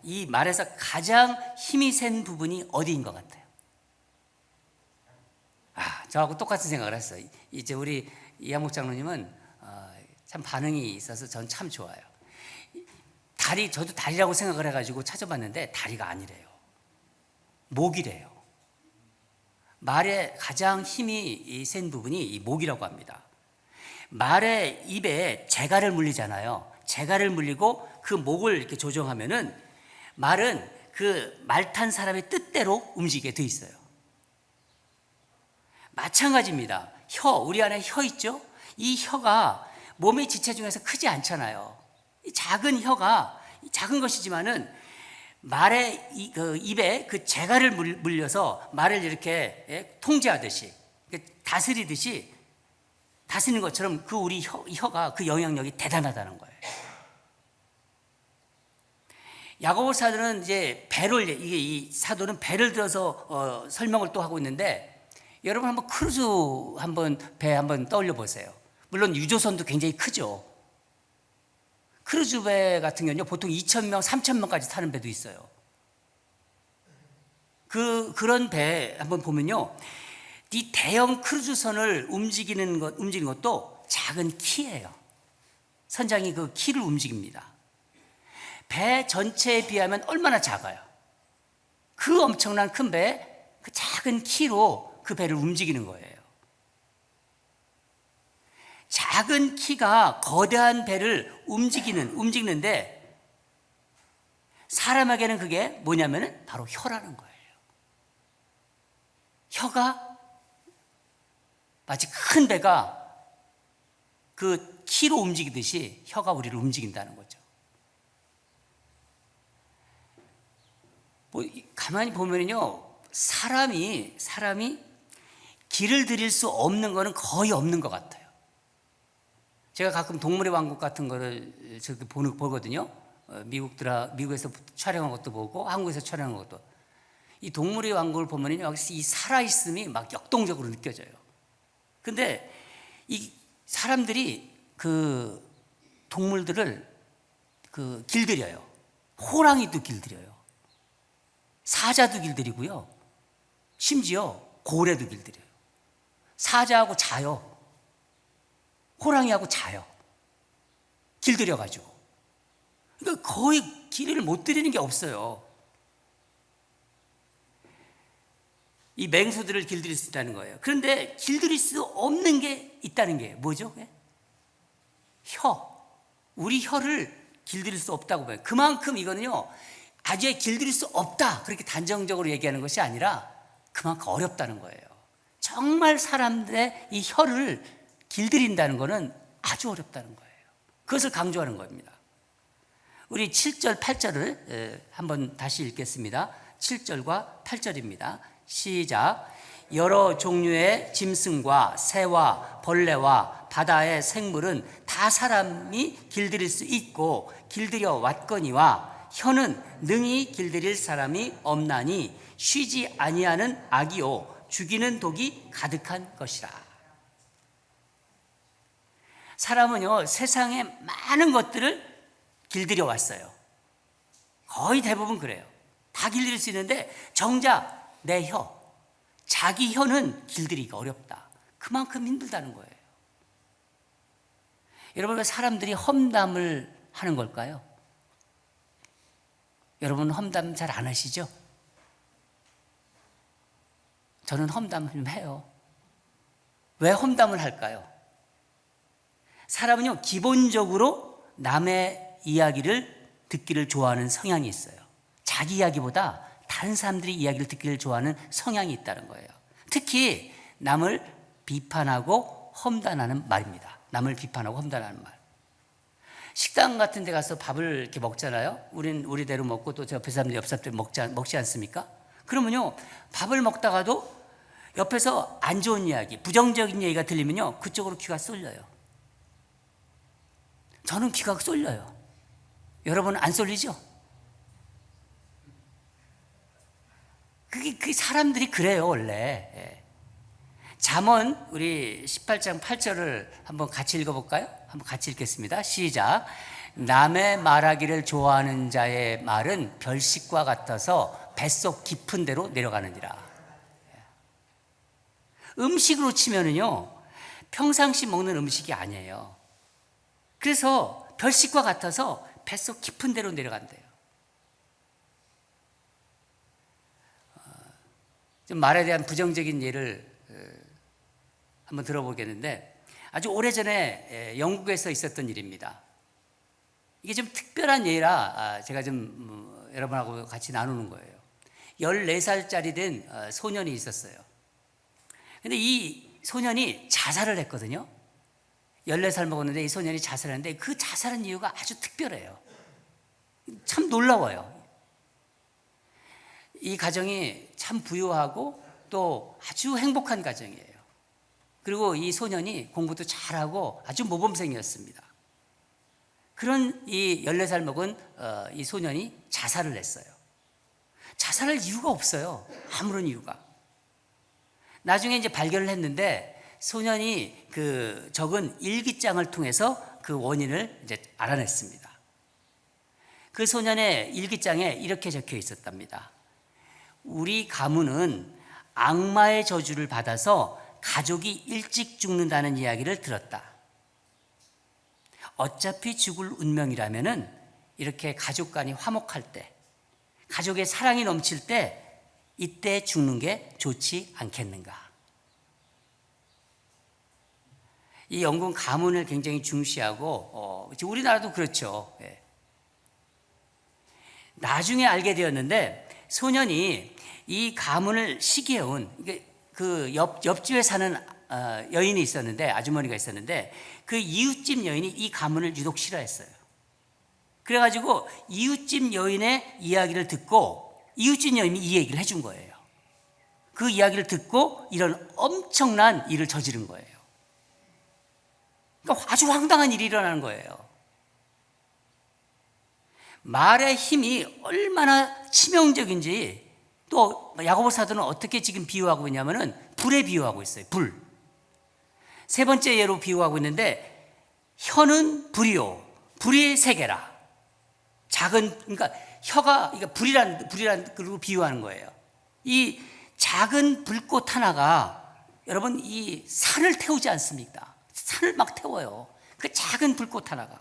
이 말에서 가장 힘이 센 부분이 어디인 것 같아요? 저하고 똑같은 생각을 했어요. 이제 우리 이한목 장로님은 참 반응이 있어서 전 참 좋아요. 저도 다리라고 생각을 해가지고 찾아봤는데 다리가 아니래요. 목이래요. 말의 가장 힘이 센 부분이 이 목이라고 합니다. 말의 입에 재갈을 물리잖아요. 재갈을 물리고 그 목을 이렇게 조정하면은 말은 그 말 탄 사람의 뜻대로 움직이게 돼 있어요. 마찬가지입니다. 우리 안에 혀 있죠? 이 혀가 몸의 지체 중에서 크지 않잖아요. 이 작은 혀가 작은 것이지만은 말의 입에 그 재갈을 물려서 말을 이렇게 통제하듯이 다스리듯이 다스리는 것처럼 그 우리 혀가 그 영향력이 대단하다는 거예요. 야고보 사도는 이제 이 사도는 배를 들어서 설명을 또 하고 있는데, 여러분 한번 크루즈 배 한번 떠올려 보세요. 물론 유조선도 굉장히 크죠. 크루즈 배 같은 경우는 보통 2,000명, 3,000명까지 타는 배도 있어요. 그런 배 한번 보면요, 이 대형 크루즈선을 움직이는 것도 작은 키예요. 선장이 그 키를 움직입니다. 배 전체에 비하면 얼마나 작아요. 그 엄청난 큰 배에 그 작은 키로 그 배를 움직이는 거예요. 작은 키가 거대한 배를 움직이는데 사람에게는 그게 뭐냐면은 바로 혀라는 거예요. 혀가 마치 큰 배가 그 키로 움직이듯이 혀가 우리를 움직인다는 거죠. 가만히 보면요, 사람이 길을 들일 수 없는 거는 거의 없는 것 같아요. 제가 가끔 동물의 왕국 같은 거를 저렇게 보거든요. 미국에서 촬영한 것도 보고 한국에서 촬영한 것도. 이 동물의 왕국을 보면요, 역시 이 살아있음이 막 역동적으로 느껴져요. 근데 이 사람들이 그 동물들을 길들여요. 호랑이도 길들여요. 사자도 길들이고요. 심지어 고래도 길들여요. 사자하고 자요. 호랑이하고 자요. 길들여가지고. 그러니까 거의 길을 못 들이는 게 없어요. 이 맹수들을 길들일 수 있다는 거예요. 그런데 길들일 수 없는 게 있다는 게 뭐죠? 혀. 우리 혀를 길들일 수 없다고 봐요. 그만큼 이거는요, 아주 길들일 수 없다 그렇게 단정적으로 얘기하는 것이 아니라 그만큼 어렵다는 거예요. 정말 사람들의 이 혀를 길들인다는 것은 아주 어렵다는 거예요. 그것을 강조하는 겁니다. 우리 7절, 8절을 한번 다시 읽겠습니다. 7절과 8절입니다. 시작. 여러 종류의 짐승과 새와 벌레와 바다의 생물은 다 사람이 길들일 수 있고 길들여 왔거니와 혀는 능히 길들일 사람이 없나니 쉬지 아니하는 악이요 죽이는 독이 가득한 것이라. 사람은요, 세상에 많은 것들을 길들여 왔어요. 거의 대부분 그래요. 다 길들일 수 있는데 정작 내 혀, 자기 혀는 길들이기가 어렵다. 그만큼 힘들다는 거예요. 여러분, 왜 사람들이 험담을 하는 걸까요? 여러분 험담 잘 안 하시죠? 저는 험담 좀 해요. 왜 험담을 할까요? 사람은요, 기본적으로 남의 이야기를 듣기를 좋아하는 성향이 있어요. 자기 이야기보다 다른 사람들이 이야기를 듣기를 좋아하는 성향이 있다는 거예요. 특히 남을 비판하고 험담하는 말입니다. 남을 비판하고 험담하는 말. 식당 같은 데 가서 밥을 이렇게 먹잖아요. 우린 우리대로 먹고 또 저 옆에 사람들 옆 사람들 먹지 않습니까? 그러면요, 밥을 먹다가도 옆에서 안 좋은 이야기, 부정적인 얘기가 들리면요, 그쪽으로 귀가 쏠려요. 저는 귀가 쏠려요. 여러분은 안 쏠리죠? 그게 사람들이 그래요, 원래. 예. 잠언 우리 18장 8절을 한번 같이 읽어볼까요? 한번 같이 읽겠습니다. 시작. 남의 말하기를 좋아하는 자의 말은 별식과 같아서 뱃속 깊은 데로 내려가느니라. 음식으로 치면은요, 평상시 먹는 음식이 아니에요. 그래서 별식과 같아서 뱃속 깊은 데로 내려간대요. 좀 말에 대한 부정적인 예를 한번 들어보겠는데, 아주 오래전에 영국에서 있었던 일입니다. 이게 좀 특별한 예라 제가 좀 여러분하고 같이 나누는 거예요. 14살짜리 된 소년이 있었어요. 근데 이 소년이 자살을 했거든요. 14살 먹었는데 이 소년이 자살했는데 그 자살한 이유가 아주 특별해요. 참 놀라워요. 이 가정이 참 부유하고 또 아주 행복한 가정이에요. 그리고 이 소년이 공부도 잘하고 아주 모범생이었습니다. 그런 이 14살 먹은 이 소년이 자살을 했어요. 자살할 이유가 없어요. 아무런 이유가. 나중에 이제 발견을 했는데 소년이 그 적은 일기장을 통해서 그 원인을 이제 알아냈습니다. 그 소년의 일기장에 이렇게 적혀 있었답니다. 우리 가문은 악마의 저주를 받아서 가족이 일찍 죽는다는 이야기를 들었다. 어차피 죽을 운명이라면은 이렇게 가족 간이 화목할 때, 가족의 사랑이 넘칠 때 이때 죽는 게 좋지 않겠는가. 이 영국은 가문을 굉장히 중시하고 우리나라도 그렇죠. 예. 나중에 알게 되었는데 소년이 이 가문을 시기해온 그 옆집에 사는 여인이 있었는데, 아주머니가 있었는데 그 이웃집 여인이 이 가문을 유독 싫어했어요. 그래가지고 이웃집 여인의 이야기를 듣고 이웃집 여인이 이 얘기를 해준 거예요. 그 이야기를 듣고 이런 엄청난 일을 저지른 거예요. 그러니까 아주 황당한 일이 일어나는 거예요. 말의 힘이 얼마나 치명적인지 또 야고보 사도는 어떻게 지금 비유하고 있냐면은 불에 비유하고 있어요. 불. 세 번째 예로 비유하고 있는데 혀는 불이요 불의 세계라. 작은, 그러니까 혀가 불이란 그리고 비유하는 거예요. 이 작은 불꽃 하나가 여러분 이 산을 태우지 않습니까? 산을 막 태워요. 그 작은 불꽃 하나가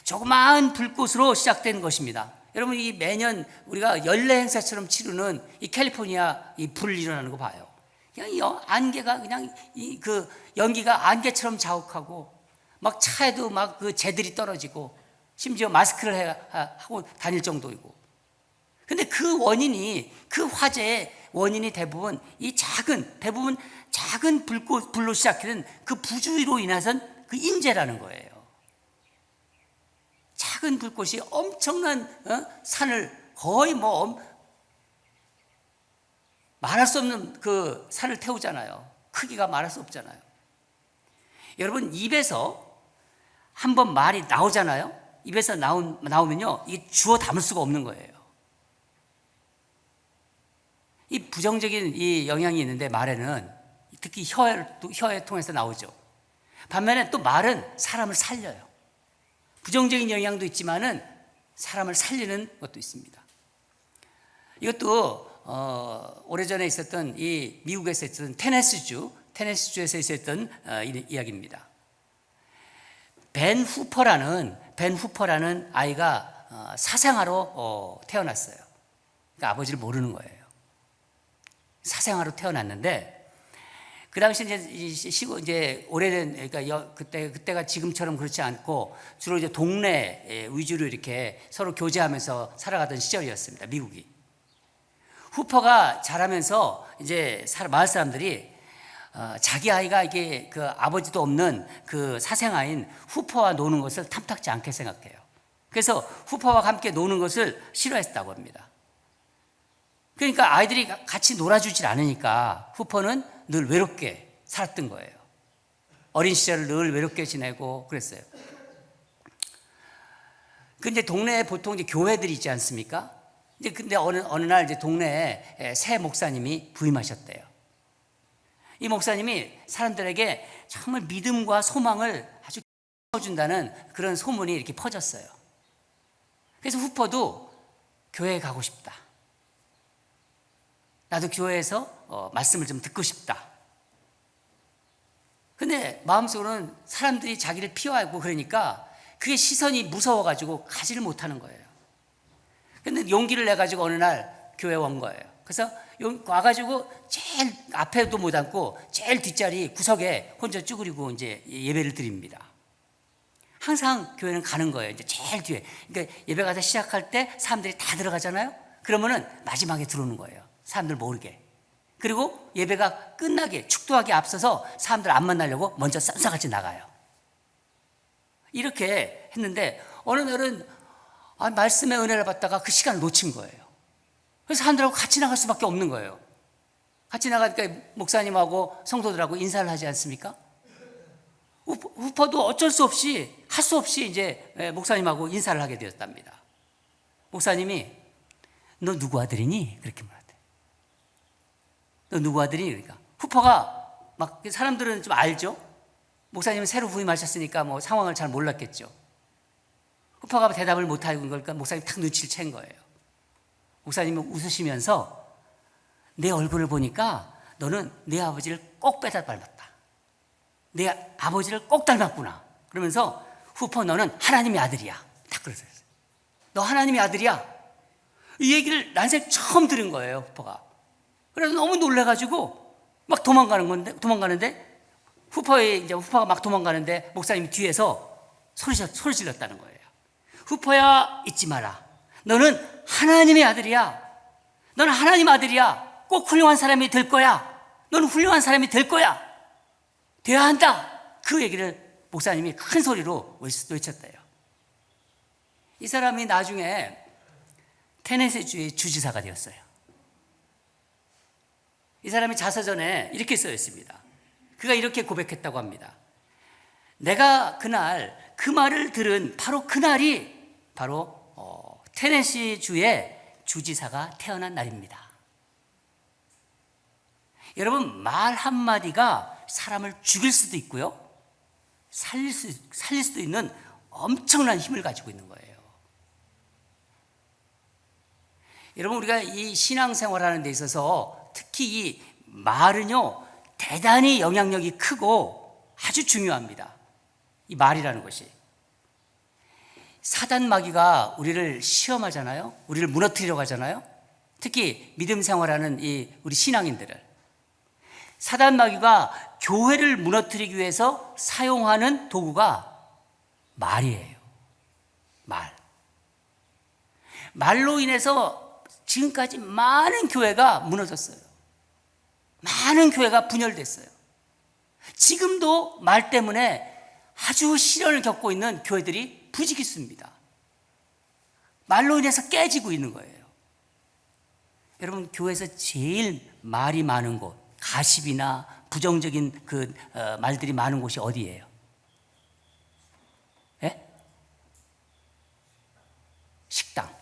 조그마한 불꽃으로 시작된 것입니다. 여러분 이 매년 우리가 연례 행사처럼 치르는 이 캘리포니아 이 불 일어나는 거 봐요. 그냥 이 안개가 그냥 그 연기가 안개처럼 자욱하고 막 차에도 막 그 재들이 떨어지고 심지어 마스크를 하고 다닐 정도이고. 근데 그 원인이 그 화재의 원인이 대부분 작은 불로 시작되는 그 부주의로 인해선 그 인재라는 거예요. 작은 불꽃이 엄청난 산을 거의 말할 수 없는 그 산을 태우잖아요. 크기가 말할 수 없잖아요. 여러분 입에서 한번 말이 나오잖아요. 입에서 나오면요 이게 주워 담을 수가 없는 거예요. 이 부정적인 이 영향이 있는데 말에는 특히 혀에 통해서 나오죠. 반면에 또 말은 사람을 살려요. 부정적인 영향도 있지만은 사람을 살리는 것도 있습니다. 이것도 오래전에 있었던 이 미국에서 있었던 테네시주에서 있었던 이야기입니다. 벤 후퍼라는 아이가 사생아로 태어났어요. 그러니까 아버지를 모르는 거예요. 사생아로 태어났는데 그 당시 이제 오래된 그러니까 그때가 지금처럼 그렇지 않고 주로 이제 동네 위주로 이렇게 서로 교제하면서 살아가던 시절이었습니다. 미국이. 후퍼가 자라면서 이제 마을 사람들이 자기 아이가 이게 그 아버지도 없는 그 사생아인 후퍼와 노는 것을 탐탁지 않게 생각해요. 그래서 후퍼와 함께 노는 것을 싫어했다고 합니다. 그러니까 아이들이 같이 놀아주질 않으니까 후퍼는 늘 외롭게 살았던 거예요. 어린 시절을 늘 외롭게 지내고 그랬어요. 근데 동네에 보통 이제 교회들이 있지 않습니까? 이제 근데 어느 날 이제 동네에 새 목사님이 부임하셨대요. 이 목사님이 사람들에게 정말 믿음과 소망을 아주 준다는 그런 소문이 이렇게 퍼졌어요. 그래서 후퍼도 교회에 가고 싶다. 나도 교회에서 말씀을 좀 듣고 싶다. 근데 마음속으로는 사람들이 자기를 피하고 그러니까 그게 시선이 무서워가지고 가지를 못하는 거예요. 근데 용기를 내가지고 어느 날 교회에 온 거예요. 그래서 와가지고 제일 앞에도 못 앉고 제일 뒷자리 구석에 혼자 쭈그리고 이제 예배를 드립니다. 항상 교회는 가는 거예요. 이제 제일 뒤에. 그러니까 예배가 다 시작할 때 사람들이 다 들어가잖아요. 그러면은 마지막에 들어오는 거예요. 사람들 모르게. 그리고 예배가 끝나게 축도하기 앞서서 사람들 안 만나려고 먼저 쌈싸같이 나가요. 이렇게 했는데 어느 날은 말씀의 은혜를 받다가 그 시간을 놓친 거예요. 그래서 사람들하고 같이 나갈 수밖에 없는 거예요. 같이 나가니까 목사님하고 성도들하고 인사를 하지 않습니까? 후퍼도 어쩔 수 없이 할 수 없이 이제 목사님하고 인사를 하게 되었답니다. 목사님이 너 누구 아들이니? 그렇게 말하대. 너 누구 아들이니? 그러니까 후퍼가 막 사람들은 좀 알죠. 목사님은 새로 부임하셨으니까 뭐 상황을 잘 몰랐겠죠. 후퍼가 대답을 못하고 그러니까 목사님이 탁 눈치를 챈 거예요. 목사님이 웃으시면서 내 얼굴을 보니까 너는 내 아버지를 꼭 빼다 닮았다. 내 아버지를 꼭 닮았구나. 그러면서 후퍼 너는 하나님의 아들이야. 딱 그러세요. 너 하나님의 아들이야. 이 얘기를 난생 처음 들은 거예요, 후퍼가. 그래서 너무 놀래가지고 막 도망가는데 후퍼가 막 도망가는데 목사님이 뒤에서 소리 질렀다는 거예요. 후퍼야, 잊지 마라. 너는 하나님의 아들이야. 너는 하나님 아들이야. 꼭 훌륭한 사람이 될 거야. 너는 훌륭한 사람이 될 거야. 돼야 한다. 그 얘기를 목사님이 큰 소리로 외쳤대요. 이 사람이 나중에 테네시주의 주지사가 되었어요. 이 사람이 자서전에 이렇게 써 있습니다. 그가 이렇게 고백했다고 합니다. 내가 그날 그 말을 들은 바로 그날이 바로 테네시주의 주지사가 태어난 날입니다. 여러분, 말 한마디가 사람을 죽일 수도 있고요, 살릴 수도 있는 엄청난 힘을 가지고 있는 거예요. 여러분, 우리가 이 신앙생활하는 데 있어서 특히 이 말은요 대단히 영향력이 크고 아주 중요합니다. 이 말이라는 것이. 사단 마귀가 우리를 시험하잖아요. 우리를 무너뜨리려고 하잖아요. 특히 믿음 생활하는 이 우리 신앙인들을. 사단 마귀가 교회를 무너뜨리기 위해서 사용하는 도구가 말이에요. 말로 인해서 지금까지 많은 교회가 무너졌어요. 많은 교회가 분열됐어요. 지금도 말 때문에 아주 시련을 겪고 있는 교회들이 부지기수입니다. 말로 인해서 깨지고 있는 거예요. 여러분, 교회에서 제일 말이 많은 곳, 가십이나 부정적인 말들이 많은 곳이 어디예요? 예? 식당.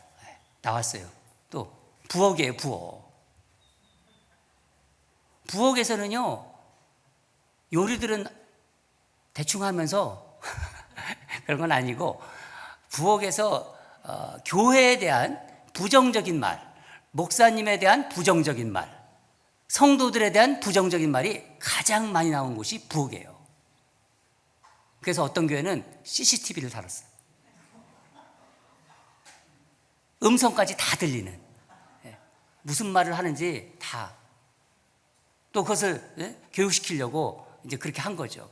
나왔어요. 또 부엌이에요. 부엌에서는요 요리들은 대충 하면서 그런 건 아니고, 부엌에서 교회에 대한 부정적인 말, 목사님에 대한 부정적인 말, 성도들에 대한 부정적인 말이 가장 많이 나온 곳이 부엌이에요. 그래서 어떤 교회는 CCTV를 달았어요. 음성까지 다 들리는, 무슨 말을 하는지 다. 또 그것을 교육시키려고 이제 그렇게 한 거죠.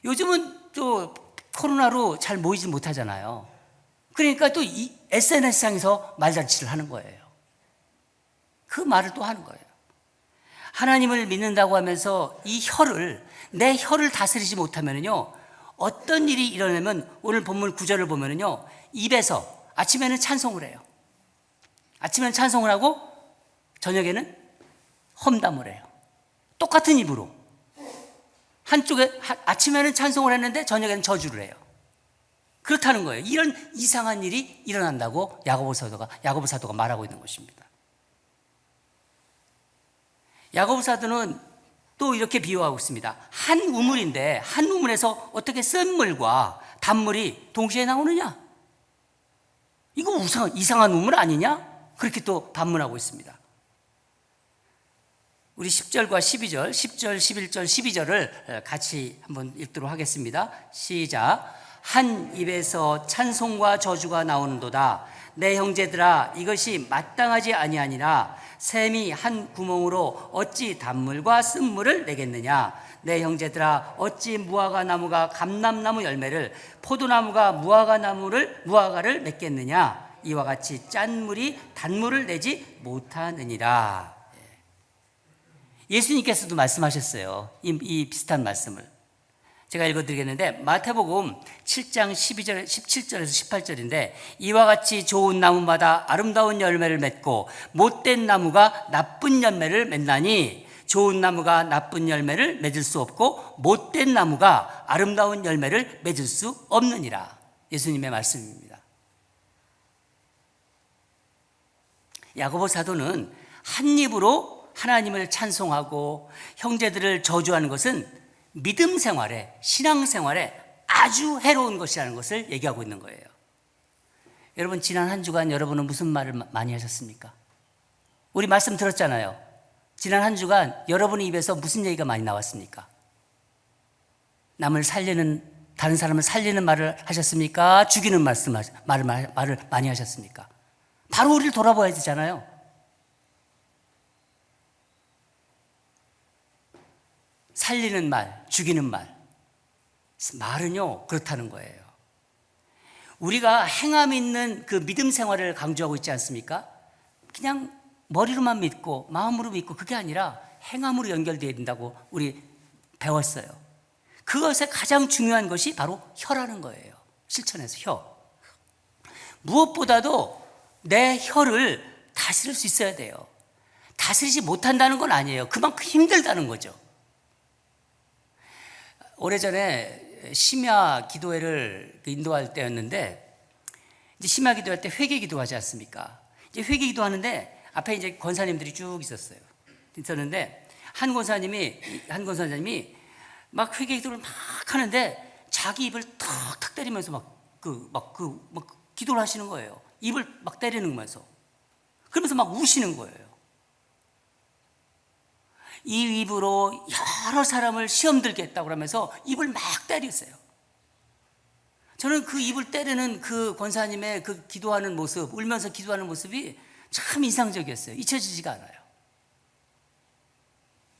요즘은 또 코로나로 잘 모이지 못하잖아요. 그러니까 또 이 SNS상에서 말잔치를 하는 거예요. 그 말을 또 하는 거예요. 하나님을 믿는다고 하면서 내 혀를 다스리지 못하면요, 어떤 일이 일어나면 오늘 본문 9절을 보면요, 입에서 아침에는 찬송을 해요. 아침에는 찬송을 하고 저녁에는 험담을 해요. 똑같은 입으로. 아침에는 찬송을 했는데 저녁에는 저주를 해요. 그렇다는 거예요. 이런 이상한 일이 일어난다고 야고보 사도가 말하고 있는 것입니다. 야고보 사도는 또 이렇게 비유하고 있습니다. 한 우물인데 한 우물에서 어떻게 쓴 물과 단물이 동시에 나오느냐? 이거 이상한 우물 아니냐? 그렇게 또 반문하고 있습니다. 우리 10절과 12절, 10절, 11절, 12절을 같이 한번 읽도록 하겠습니다. 시작. 한 입에서 찬송과 저주가 나오는도다. 내 형제들아, 이것이 마땅하지 아니하니라. 샘이 한 구멍으로 어찌 단물과 쓴물을 내겠느냐? 내 형제들아, 어찌 무화과 나무가 감람나무 열매를, 포도나무가 무화과를 맺겠느냐? 이와 같이 짠 물이 단물을 내지 못하느니라. 예수님께서도 말씀하셨어요. 이 비슷한 말씀을. 제가 읽어드리겠는데, 마태복음 7장 17절에서 18절인데, 이와 같이 좋은 나무마다 아름다운 열매를 맺고 못된 나무가 나쁜 열매를 맺나니, 좋은 나무가 나쁜 열매를 맺을 수 없고 못된 나무가 아름다운 열매를 맺을 수 없느니라. 예수님의 말씀입니다. 야고보 사도는 한 입으로 하나님을 찬송하고 형제들을 저주하는 것은 믿음 생활에, 신앙 생활에 아주 해로운 것이라는 것을 얘기하고 있는 거예요. 여러분, 지난 한 주간 여러분은 무슨 말을 많이 하셨습니까? 우리 말씀 들었잖아요. 지난 한 주간 여러분의 입에서 무슨 얘기가 많이 나왔습니까? 다른 사람을 살리는 말을 하셨습니까? 죽이는 말을 많이 하셨습니까? 바로 우리를 돌아봐야 되잖아요. 살리는 말, 죽이는 말은요, 그렇다는 거예요. 우리가 행함 있는 그 믿음 생활을 강조하고 있지 않습니까? 그냥 머리로만 믿고 마음으로 믿고 그게 아니라 행함으로 연결되어야 된다고 우리 배웠어요. 그것의 가장 중요한 것이 바로 혀라는 거예요. 실천에서 혀. 무엇보다도 내 혀를 다스릴 수 있어야 돼요. 다스리지 못한다는 건 아니에요. 그만큼 힘들다는 거죠. 오래전에 심야 기도회를 인도할 때였는데, 이제 심야 기도할 때 회개 기도하지 않습니까? 이제 회개 기도하는데 앞에 이제 권사님들이 쭉 있었는데 한 권사님이 막 회개 기도를 막 하는데 자기 입을 탁탁 때리면서 기도를 하시는 거예요. 입을 막 때리면서. 그러면서 막 우시는 거예요. 이 입으로 여러 사람을 시험 들게 했다고 하면서 입을 막 때렸어요. 저는 그 입을 때리는 그 권사님의 그 기도하는 모습, 울면서 기도하는 모습이 참 인상적이었어요. 잊혀지지가 않아요.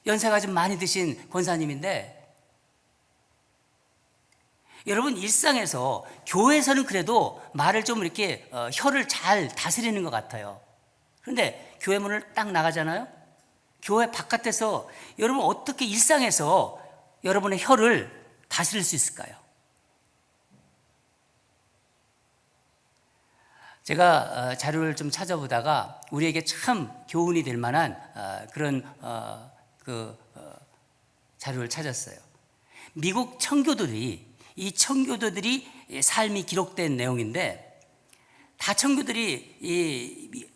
연세가 좀 많이 드신 권사님인데, 여러분, 일상에서, 교회에서는 그래도 말을 좀 이렇게 혀를 잘 다스리는 것 같아요. 그런데 교회 문을 딱 나가잖아요. 교회 바깥에서 여러분 어떻게 일상에서 여러분의 혀를 다스릴 수 있을까요? 제가 자료를 좀 찾아보다가 우리에게 참 교훈이 될 만한 그런 자료를 찾았어요. 미국 청교도들이 삶이 기록된 내용인데, 다 청교들이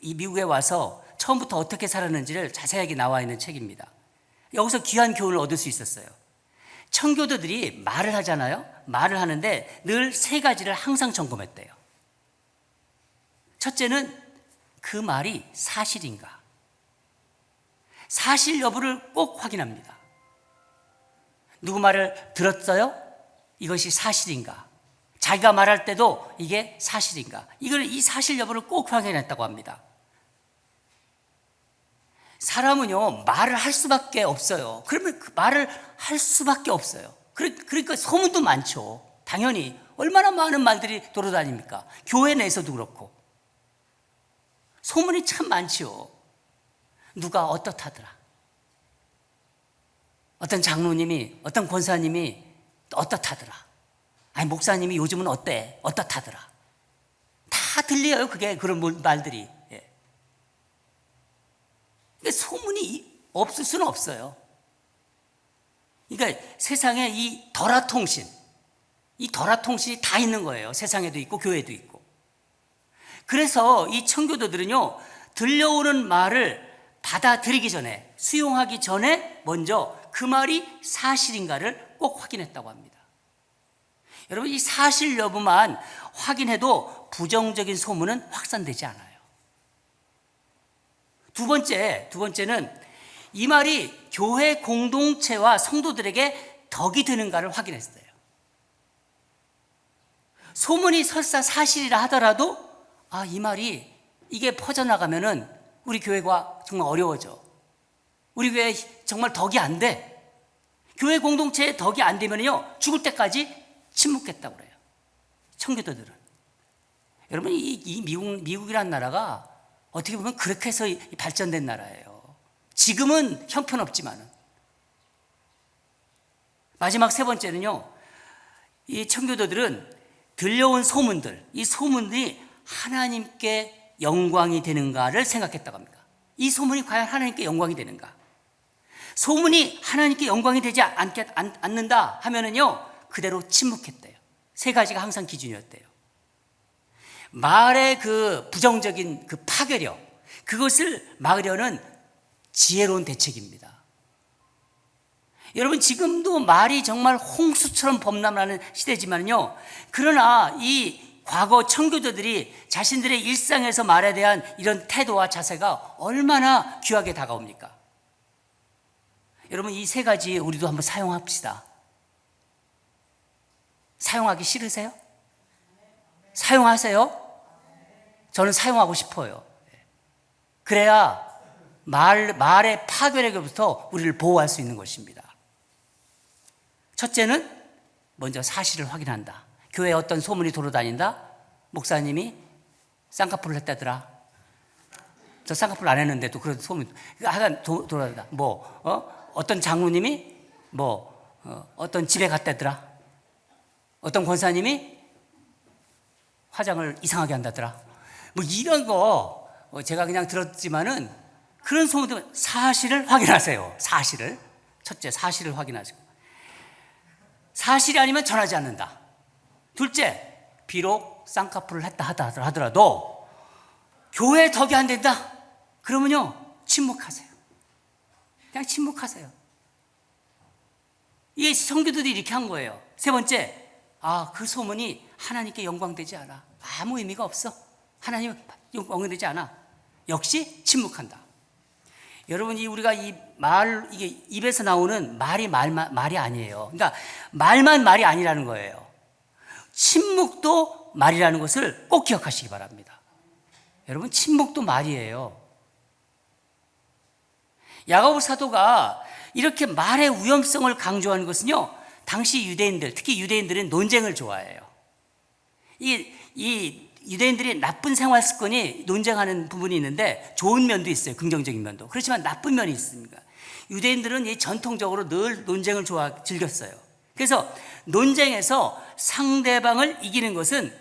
이 미국에 와서 처음부터 어떻게 살았는지를 자세하게 나와 있는 책입니다. 여기서 귀한 교훈을 얻을 수 있었어요. 청교도들이 말을 하잖아요. 말을 하는데 늘 세 가지를 항상 점검했대요. 첫째는 그 말이 사실인가? 사실 여부를 꼭 확인합니다. 누구 말을 들었어요? 이것이 사실인가? 자기가 말할 때도 이게 사실인가? 이 사실 여부를 꼭 확인했다고 합니다. 사람은요, 말을 할 수밖에 없어요. 그러면 그 말을 할 수밖에 없어요. 그러니까 소문도 많죠. 당연히. 얼마나 많은 말들이 돌아다닙니까? 교회 내에서도 그렇고. 소문이 참 많지요. 누가 어떻다더라. 어떤 장로님이, 어떤 권사님이 어떻다더라. 아니, 목사님이 요즘은 어때? 어떻다더라. 다 들려요, 그게, 그런 말들이. 예. 그러니까 소문이 없을 수는 없어요. 그러니까 세상에 이 덜화통신, 이 덜화통신이 다 있는 거예요. 세상에도 있고 교회도 있고. 그래서 이 청교도들은요, 들려오는 말을 받아들이기 전에, 수용하기 전에 먼저 그 말이 사실인가를 꼭 확인했다고 합니다. 여러분, 이 사실 여부만 확인해도 부정적인 소문은 확산되지 않아요. 두 번째는 이 말이 교회 공동체와 성도들에게 덕이 되는가를 확인했어요. 소문이 설사 사실이라 하더라도 이 말이 이게 퍼져나가면은 우리 교회가 정말 어려워져. 우리 교회에 정말 덕이 안 돼. 교회 공동체에 덕이 안 되면요, 죽을 때까지 침묵했다고 그래요. 청교도들은. 여러분, 이 미국이라는 나라가 어떻게 보면 그렇게 해서 발전된 나라예요. 지금은 형편없지만은. 마지막 세 번째는요, 이 청교도들은 들려온 소문들, 이 소문들이 하나님께 영광이 되는가를 생각했다고 합니다. 이 소문이 과연 하나님께 영광이 되는가? 소문이 하나님께 영광이 되지 않는다 하면은요, 그대로 침묵했대요. 세 가지가 항상 기준이었대요. 말의 그 부정적인 그 파괴력, 그것을 막으려는 지혜로운 대책입니다. 여러분, 지금도 말이 정말 홍수처럼 범람하는 시대지만요, 그러나 이 과거 청교도들이 자신들의 일상에서 말에 대한 이런 태도와 자세가 얼마나 귀하게 다가옵니까? 여러분, 이 세 가지 우리도 한번 사용합시다. 사용하기 싫으세요? 사용하세요? 저는 사용하고 싶어요. 그래야 말의 파괴력으로부터 우리를 보호할 수 있는 것입니다. 첫째는 먼저 사실을 확인한다. 교회에 어떤 소문이 돌아다닌다. 목사님이 쌍꺼풀을 했다더라. 저 쌍꺼풀 안 했는데도 그런 소문 하여간 돌아다닌다. 어떤 장로님이 어떤 집에 갔다더라. 어떤 권사님이 화장을 이상하게 한다더라. 이런 거 제가 그냥 들었지만은, 그런 소문도 사실을 확인하세요. 사실을. 첫째, 사실을 확인하시고. 사실이 아니면 전하지 않는다. 둘째, 비록 쌍꺼풀을 했다 하더라도 교회에 덕이 안 된다. 그러면요, 침묵하세요. 그냥 침묵하세요. 이게 성교도들이 이렇게 한 거예요. 세 번째, 그 소문이 하나님께 영광되지 않아. 아무 의미가 없어. 하나님 영광되지 않아. 역시 침묵한다. 여러분, 우리가 이게 입에서 나오는 말이 아니에요. 그러니까 말만 말이 아니라는 거예요. 침묵도 말이라는 것을 꼭 기억하시기 바랍니다. 여러분, 침묵도 말이에요. 야고보 사도가 이렇게 말의 위험성을 강조하는 것은요, 당시 유대인들, 특히 유대인들은 논쟁을 좋아해요. 이 유대인들이 나쁜 생활 습관이 논쟁하는 부분이 있는데, 좋은 면도 있어요. 긍정적인 면도. 그렇지만 나쁜 면이 있습니다. 유대인들은 전통적으로 늘 논쟁을 즐겼어요. 그래서 논쟁에서 상대방을 이기는 것은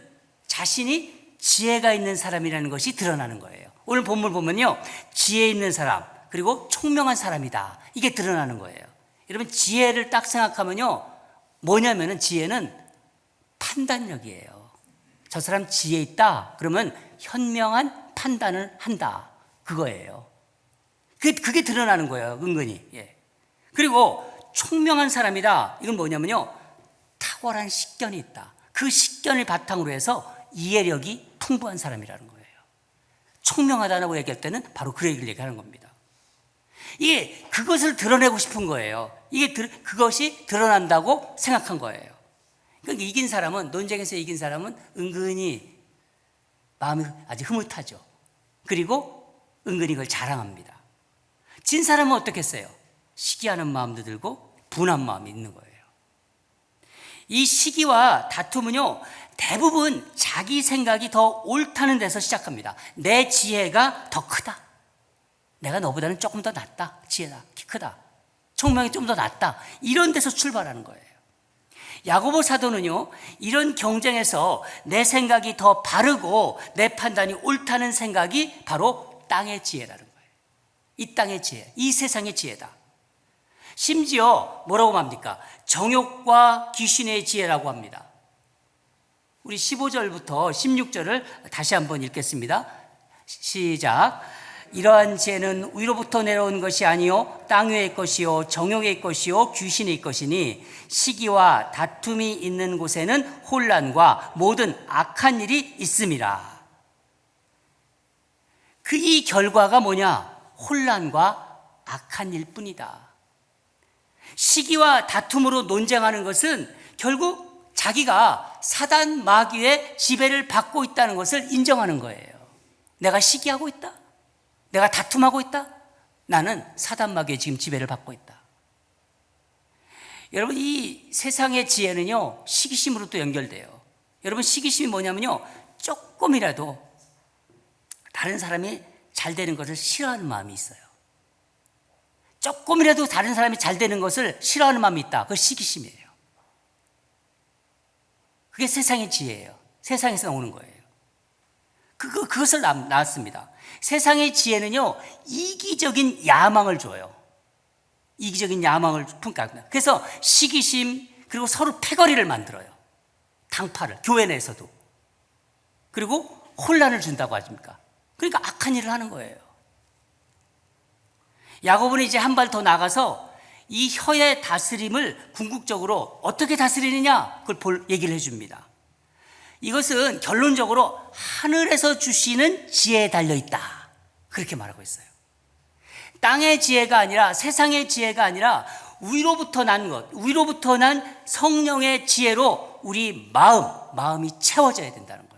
자신이 지혜가 있는 사람이라는 것이 드러나는 거예요. 오늘 본문 보면요, 지혜 있는 사람, 그리고 총명한 사람이다. 이게 드러나는 거예요. 여러분, 지혜를 딱 생각하면요, 뭐냐면은 지혜는 판단력이에요. 저 사람 지혜 있다. 그러면 현명한 판단을 한다. 그거예요. 그게 드러나는 거예요. 은근히. 예. 그리고 총명한 사람이다. 이건 뭐냐면요, 탁월한 식견이 있다. 그 식견을 바탕으로 해서 이해력이 풍부한 사람이라는 거예요. 총명하다고 얘기할 때는 바로 그 얘기를 얘기하는 겁니다. 이게 그것을 드러내고 싶은 거예요. 그것이 드러난다고 생각한 거예요. 그러니까 논쟁에서 이긴 사람은 은근히 마음이 아주 흐뭇하죠. 그리고 은근히 그걸 자랑합니다. 진 사람은 어떻겠어요? 시기하는 마음도 들고 분한 마음이 있는 거예요. 이 시기와 다툼은요, 대부분 자기 생각이 더 옳다는 데서 시작합니다. 내 지혜가 더 크다. 내가 너보다는 조금 더 낫다. 지혜다. 키 크다. 총명이 좀 더 낫다. 이런 데서 출발하는 거예요. 야고보 사도는요, 이런 경쟁에서 내 생각이 더 바르고 내 판단이 옳다는 생각이 바로 땅의 지혜라는 거예요. 이 땅의 지혜, 이 세상의 지혜다. 심지어 뭐라고 합니까? 정욕과 귀신의 지혜라고 합니다. 우리 15절부터 16절을 다시 한번 읽겠습니다. 시작. 이러한 지혜는 위로부터 내려온 것이 아니요 땅 위의 것이요 정욕의 것이요 귀신의 것이니 시기와 다툼이 있는 곳에는 혼란과 모든 악한 일이 있음이라. 그 이 결과가 뭐냐? 혼란과 악한 일뿐이다. 시기와 다툼으로 논쟁하는 것은 결국 자기가 사단 마귀의 지배를 받고 있다는 것을 인정하는 거예요. 내가 시기하고 있다. 내가 다툼하고 있다. 나는 사단 마귀의 지금 지배를 받고 있다. 여러분, 이 세상의 지혜는요, 시기심으로 또 연결돼요. 여러분, 시기심이 뭐냐면요, 조금이라도 다른 사람이 잘 되는 것을 싫어하는 마음이 있어요. 조금이라도 다른 사람이 잘 되는 것을 싫어하는 마음이 있다. 그게 시기심이에요. 그게 세상의 지혜예요. 세상에서 오는 거예요. 그것을 낳았습니다. 세상의 지혜는요, 이기적인 야망을 줘요. 이기적인 야망을 품습니다. 그래서 시기심, 그리고 서로 패거리를 만들어요. 당파를, 교회 내에서도. 그리고 혼란을 준다고 하십니까? 그러니까 악한 일을 하는 거예요. 야고보는 이제 한 발 더 나가서 이 혀의 다스림을 궁극적으로 어떻게 다스리느냐, 그걸 얘기를 해줍니다. 이것은 결론적으로 하늘에서 주시는 지혜에 달려있다. 그렇게 말하고 있어요. 땅의 지혜가 아니라, 세상의 지혜가 아니라 위로부터 난 것, 위로부터 난 성령의 지혜로 우리 마음이 채워져야 된다는 거예요.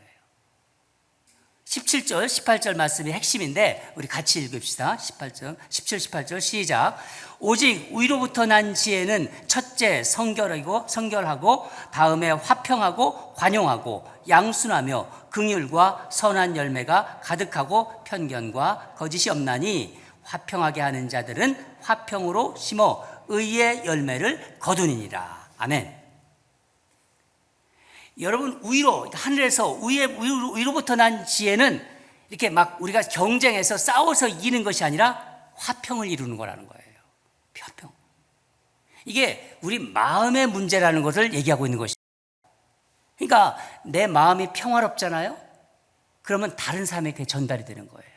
17절, 18절 말씀이 핵심인데 우리 같이 읽읍시다. 17, 18절 시작. 오직 위로부터 난 지혜는 첫째 성결하고 다음에 화평하고 관용하고 양순하며 긍휼과 선한 열매가 가득하고 편견과 거짓이 없나니 화평하게 하는 자들은 화평으로 심어 의의 열매를 거두니라. 아멘. 여러분, 하늘에서 위로부터 난 지혜는 이렇게 막 우리가 경쟁해서 싸워서 이기는 것이 아니라 화평을 이루는 거라는 거예요. 화평. 이게 우리 마음의 문제라는 것을 얘기하고 있는 것이죠. 그러니까 내 마음이 평화롭잖아요? 그러면 다른 사람에게 전달이 되는 거예요.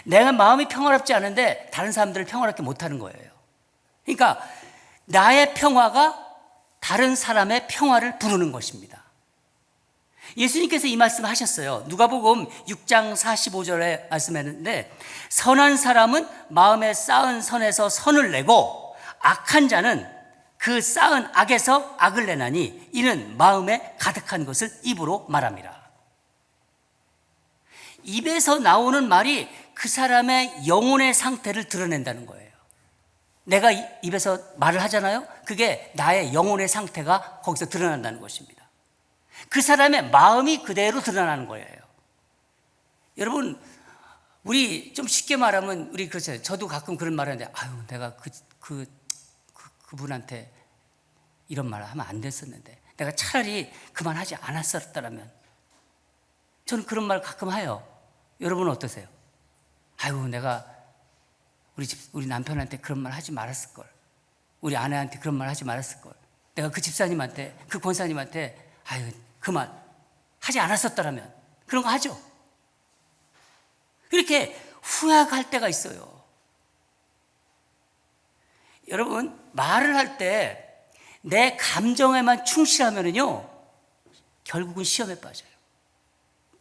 내가 마음이 평화롭지 않은데 다른 사람들을 평화롭게 못하는 거예요. 그러니까 나의 평화가 다른 사람의 평화를 부르는 것입니다. 예수님께서 이 말씀을 하셨어요. 누가복음 6장 45절에 말씀했는데, 선한 사람은 마음에 쌓은 선에서 선을 내고 악한 자는 그 쌓은 악에서 악을 내나니 이는 마음에 가득한 것을 입으로 말합니다. 입에서 나오는 말이 그 사람의 영혼의 상태를 드러낸다는 거예요. 내가 입에서 말을 하잖아요. 그게 나의 영혼의 상태가 거기서 드러난다는 것입니다. 그 사람의 마음이 그대로 드러나는 거예요. 여러분, 우리 좀 쉽게 말하면 우리 그렇잖아요. 저도 가끔 그런 말 하는데, 아유, 내가 그분한테 이런 말을 하면 안 됐었는데, 내가 차라리 그만하지 않았었다면. 저는 그런 말 가끔 해요. 여러분은 어떠세요? 아유, 내가 우리 남편한테 그런 말 하지 말았을걸. 우리 아내한테 그런 말 하지 말았을걸. 내가 그 집사님한테, 그 권사님한테 아유, 그만 하지 않았었더라면. 그런 거 하죠. 이렇게 후회할 때가 있어요. 여러분, 말을 할 때 내 감정에만 충실하면요, 결국은 시험에 빠져요.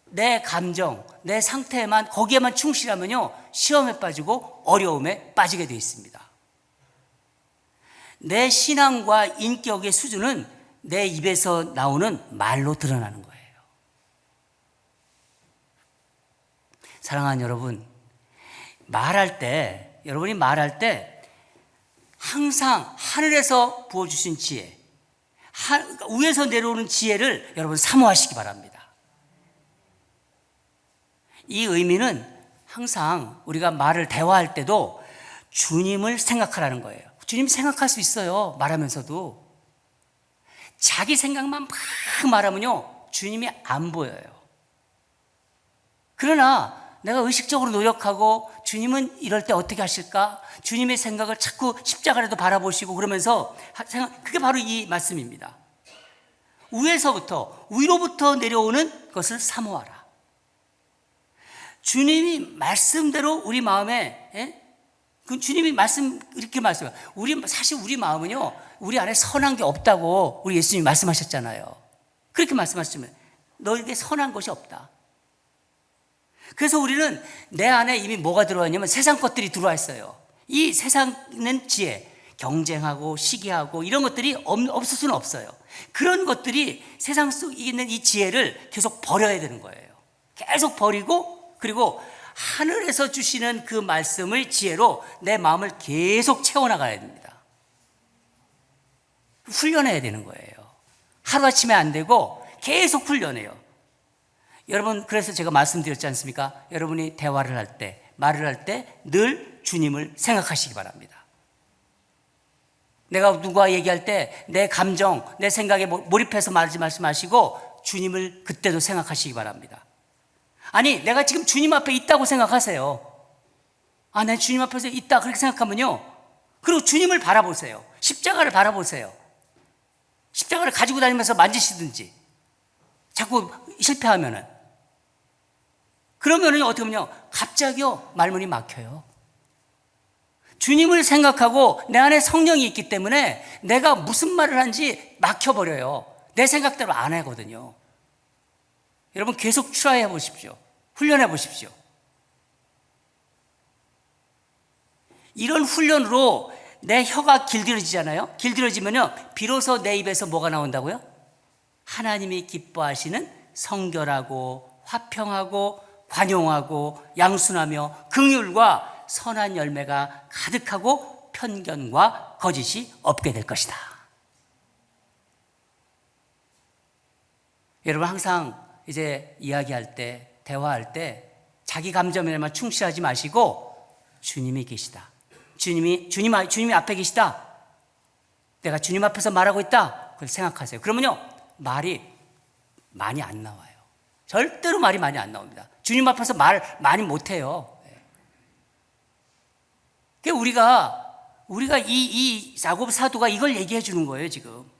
내 감정, 내 상태에만, 거기에만 충실하면요, 시험에 빠지고 어려움에 빠지게 되어 있습니다. 내 신앙과 인격의 수준은 내 입에서 나오는 말로 드러나는 거예요. 사랑하는 여러분, 말할 때 여러분이 말할 때 항상 하늘에서 부어주신 지혜, 위에서 내려오는 지혜를 여러분 사모하시기 바랍니다. 이 의미는 항상 우리가 말을 대화할 때도 주님을 생각하라는 거예요. 주님 생각할 수 있어요, 말하면서도. 자기 생각만 막 말하면요, 주님이 안 보여요. 그러나 내가 의식적으로 노력하고 주님은 이럴 때 어떻게 하실까? 주님의 생각을 자꾸 십자가라도 바라보시고 그러면서 그게 바로 이 말씀입니다. 위로부터 내려오는 것을 사모하라. 주님이 말씀대로 우리 마음에, 그 주님이 이렇게 말씀해요. 사실 우리 마음은요, 우리 안에 선한 게 없다고 우리 예수님이 말씀하셨잖아요. 그렇게 말씀하시면 너에게 선한 것이 없다. 그래서 우리는 내 안에 이미 뭐가 들어와 있냐면 세상 것들이 들어와 있어요. 이 세상은 지혜, 경쟁하고 시기하고 이런 것들이 없을 수는 없어요. 그런 것들이 세상 속에 있는 이 지혜를 계속 버려야 되는 거예요. 계속 버리고, 그리고 하늘에서 주시는 그 말씀을 지혜로 내 마음을 계속 채워나가야 됩니다. 훈련해야 되는 거예요. 하루아침에 안 되고 계속 훈련해요. 여러분, 그래서 제가 말씀드렸지 않습니까? 여러분이 대화를 할 때, 말을 할 때 늘 주님을 생각하시기 바랍니다. 내가 누구와 얘기할 때 내 감정, 내 생각에 몰입해서 말씀하시고 주님을 그때도 생각하시기 바랍니다. 아니, 내가 지금 주님 앞에 있다고 생각하세요. 내 주님 앞에서 있다, 그렇게 생각하면요, 그리고 주님을 바라보세요. 십자가를 바라보세요. 십자가를 가지고 다니면서 만지시든지 자꾸 실패하면은, 그러면은 어떻게 하면요, 갑자기요 말문이 막혀요. 주님을 생각하고 내 안에 성령이 있기 때문에 내가 무슨 말을 하는지 막혀버려요. 내 생각대로 안 하거든요. 여러분, 계속 트라이 해보십시오. 훈련해 보십시오. 이런 훈련으로 내 혀가 길들여지잖아요. 길들여지면요, 비로소 내 입에서 뭐가 나온다고요? 하나님이 기뻐하시는 성결하고 화평하고 관용하고 양순하며 긍휼과 선한 열매가 가득하고 편견과 거짓이 없게 될 것이다. 여러분, 항상 이제 이야기할 때, 대화할 때 자기 감정에만 충실하지 마시고 주님이 계시다. 주님 앞에 계시다. 내가 주님 앞에서 말하고 있다. 그걸 생각하세요. 그러면요, 말이 많이 안 나와요. 절대로 말이 많이 안 나옵니다. 주님 앞에서 말 많이 못해요. 우리가 이 야고보 사도가 이걸 얘기해 주는 거예요, 지금.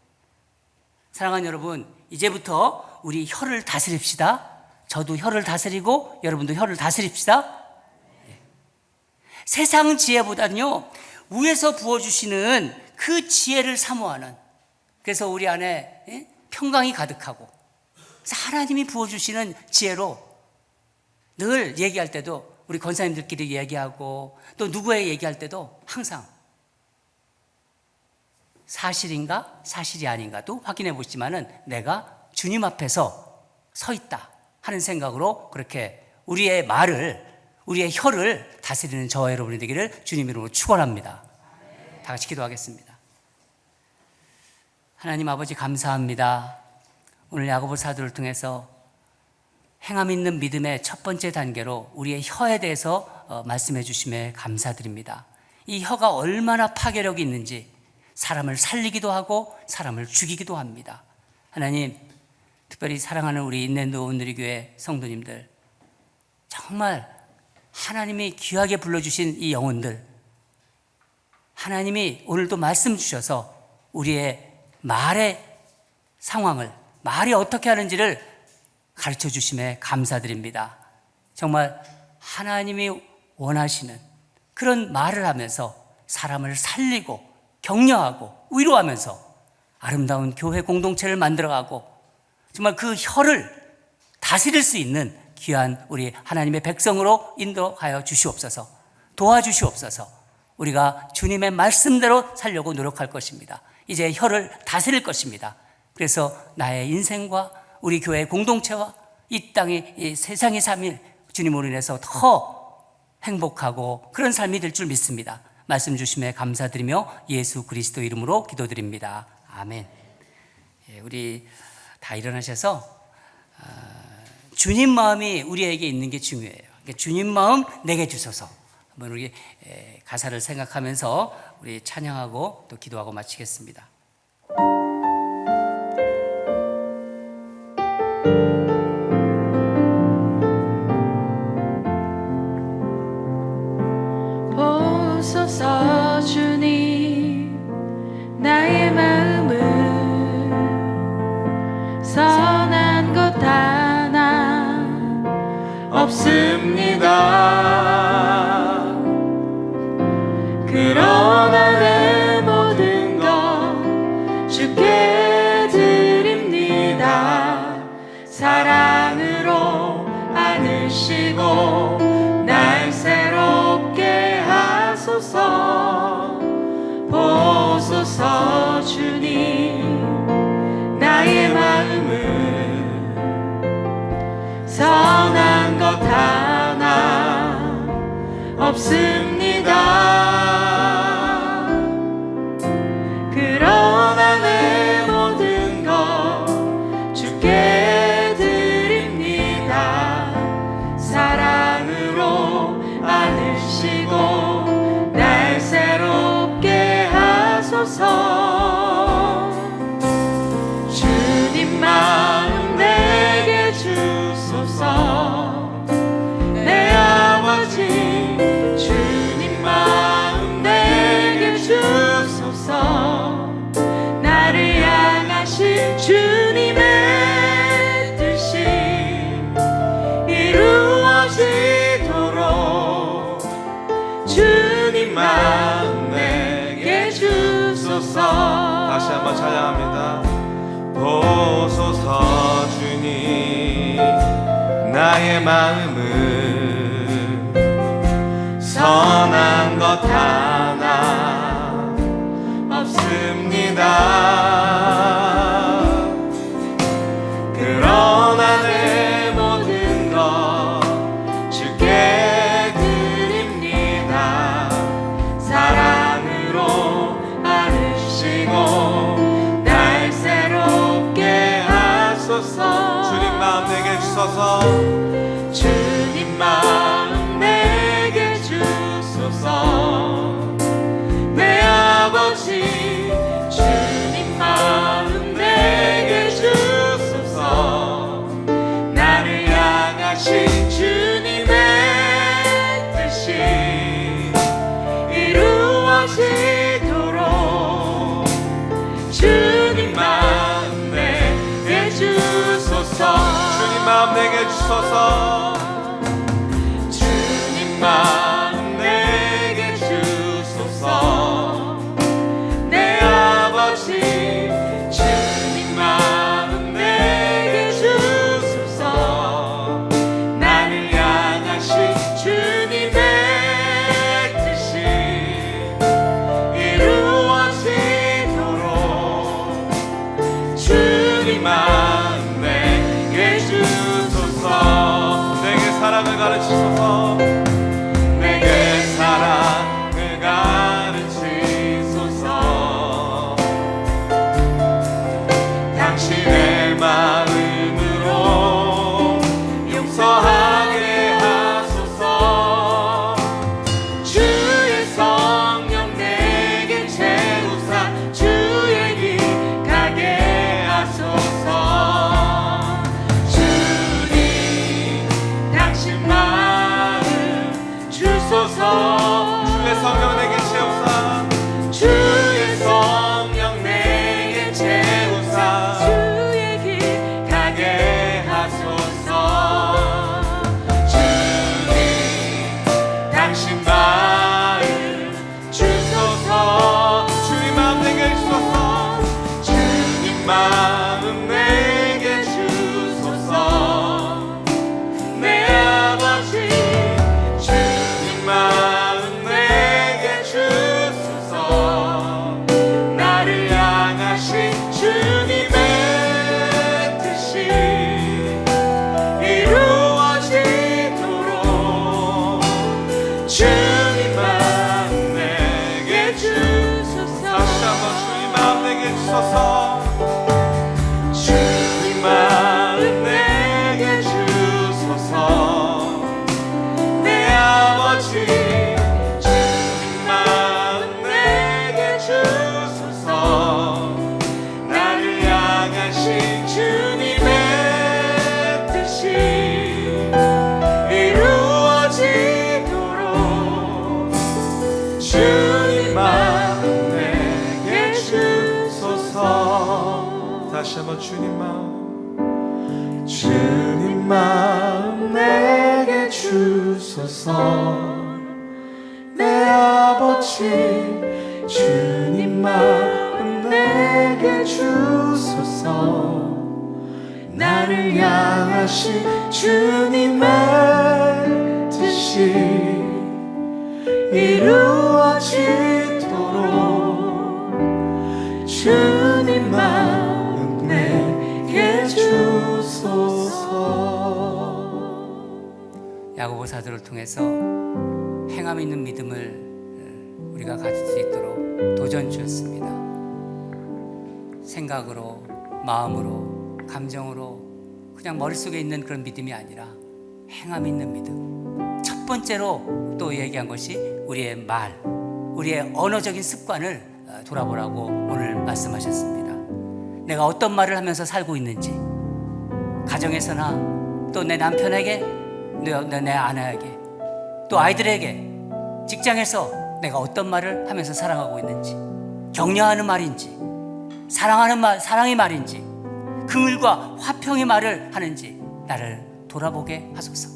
사랑하는 여러분, 이제부터 우리 혀를 다스립시다. 저도 혀를 다스리고 여러분도 혀를 다스립시다. 세상 지혜보다는요, 위에서 부어주시는 그 지혜를 사모하는, 그래서 우리 안에 평강이 가득하고, 그래서 하나님이 부어주시는 지혜로 늘 얘기할 때도, 우리 권사님들끼리 얘기하고 또 누구에게 얘기할 때도 항상 사실인가 사실이 아닌가도 확인해 보시지만은 내가 주님 앞에서 서 있다 하는 생각으로 그렇게 우리의 혀를 다스리는 저와 여러분이 되기를 주님 이름으로 축원합니다. 다 같이 기도하겠습니다. 하나님 아버지, 감사합니다. 오늘 야고보 사도를 통해서 행함 있는 믿음의 첫 번째 단계로 우리의 혀에 대해서 말씀해 주심에 감사드립니다. 이 혀가 얼마나 파괴력이 있는지 사람을 살리기도 하고 사람을 죽이기도 합니다. 하나님, 특별히 사랑하는 우리 인랜드 온누리교회 성도님들, 정말 하나님이 귀하게 불러주신 이 영혼들, 하나님이 오늘도 말씀 주셔서 우리의 말의 상황을, 말이 어떻게 하는지를 가르쳐 주심에 감사드립니다. 정말 하나님이 원하시는 그런 말을 하면서 사람을 살리고 격려하고 위로하면서 아름다운 교회 공동체를 만들어가고, 정말 그 혀를 다스릴 수 있는 귀한 우리 하나님의 백성으로 인도하여 주시옵소서. 도와주시옵소서. 우리가 주님의 말씀대로 살려고 노력할 것입니다. 이제 혀를 다스릴 것입니다. 그래서 나의 인생과 우리 교회 공동체와 이 땅의 이 세상의 삶이 주님으로 인해서 더 행복하고 그런 삶이 될 줄 믿습니다. 말씀 주심에 감사드리며 예수 그리스도 이름으로 기도드립니다. 아멘. 우리 다 일어나셔서 주님 마음이 우리에게 있는 게 중요해요. 그러니까 주님 마음 내게 주소서. 한번 우리 가사를 생각하면서 우리 찬양하고 또 기도하고 마치겠습니다. 보소서 주님 나의 마음을 선한 것 하나 없습니다. 그러나 내 모든 것 주께 드립니다. 사랑으로 안으시고 날 새롭게 하소서. 보소서 주님 나의 마음을 선한 것 하나 없습니다. 그러나 내 모든 것 주께 드립니다. 사랑으로 안으시고 날 새롭게 하소서. 주님 마음 내게 주소서. 내 아버지 주님 마음 내게 주소서. 나를 향하신 주님의 뜻이 이루어지도록 주님 마음 내게 주소서. 다시 한번 찬양합니다. 보소서 주님 나의 마음을 선한 것 하나 없습니다. 그러나 내 모든 것 주께 드립니다. 사랑으로 안으시고 날 새롭게 하소서. 주님 마음 내게 주소서. 주님 마음 내게 주소서. 내 아버지 주님 마음 내게 주소서. 나를 향하신 주님의 뜻이 이루어지도록 주님 마음 내게 주소서. 주님 마음 내게 주소서. 주님 마음 내게 주소서. 내 아버지 주님 마음 내게 주소서. 나를 향하신 주님의 뜻이 이루어지도록 주님 마음 내게 주소서. 내게 사랑을 가르치소서. 내게 사랑을 가르치소서. 당신의 마음으로 용서하게 하소서. 주의 성령 내게 채우사 주의 길 가게 하소서. 주님 당신 마음으로 아버지 주님 마음 내게 주소서. 나를 향하신 주님의 뜻이 이루어지도록 주님 마음 내게 주소서. 다시 한번 주님 마음 내게 주소서. 내 아버지 주님 마음 내게 주소서. 나를 향하신 주님의 뜻이 이루어지도록 주님 마음 내게 주소서. 야고보 사도를 통해서 행함 있는 믿음을 우리가 가질 수 있도록 도전 주었습니다. 생각으로, 마음으로, 감정으로 그냥 머릿속에 있는 그런 믿음이 아니라 행함 있는 믿음. 첫 번째로 또 얘기한 것이 우리의 말, 우리의 언어적인 습관을 돌아보라고 오늘 말씀하셨습니다. 내가 어떤 말을 하면서 살고 있는지, 가정에서나 또 내 남편에게, 내 아내에게, 또 아이들에게, 직장에서 내가 어떤 말을 하면서 살아가고 있는지, 격려하는 말인지, 사랑하는 말, 사랑의 말인지, 긍휼과 화평의 말을 하는지 나를 돌아보게 하소서.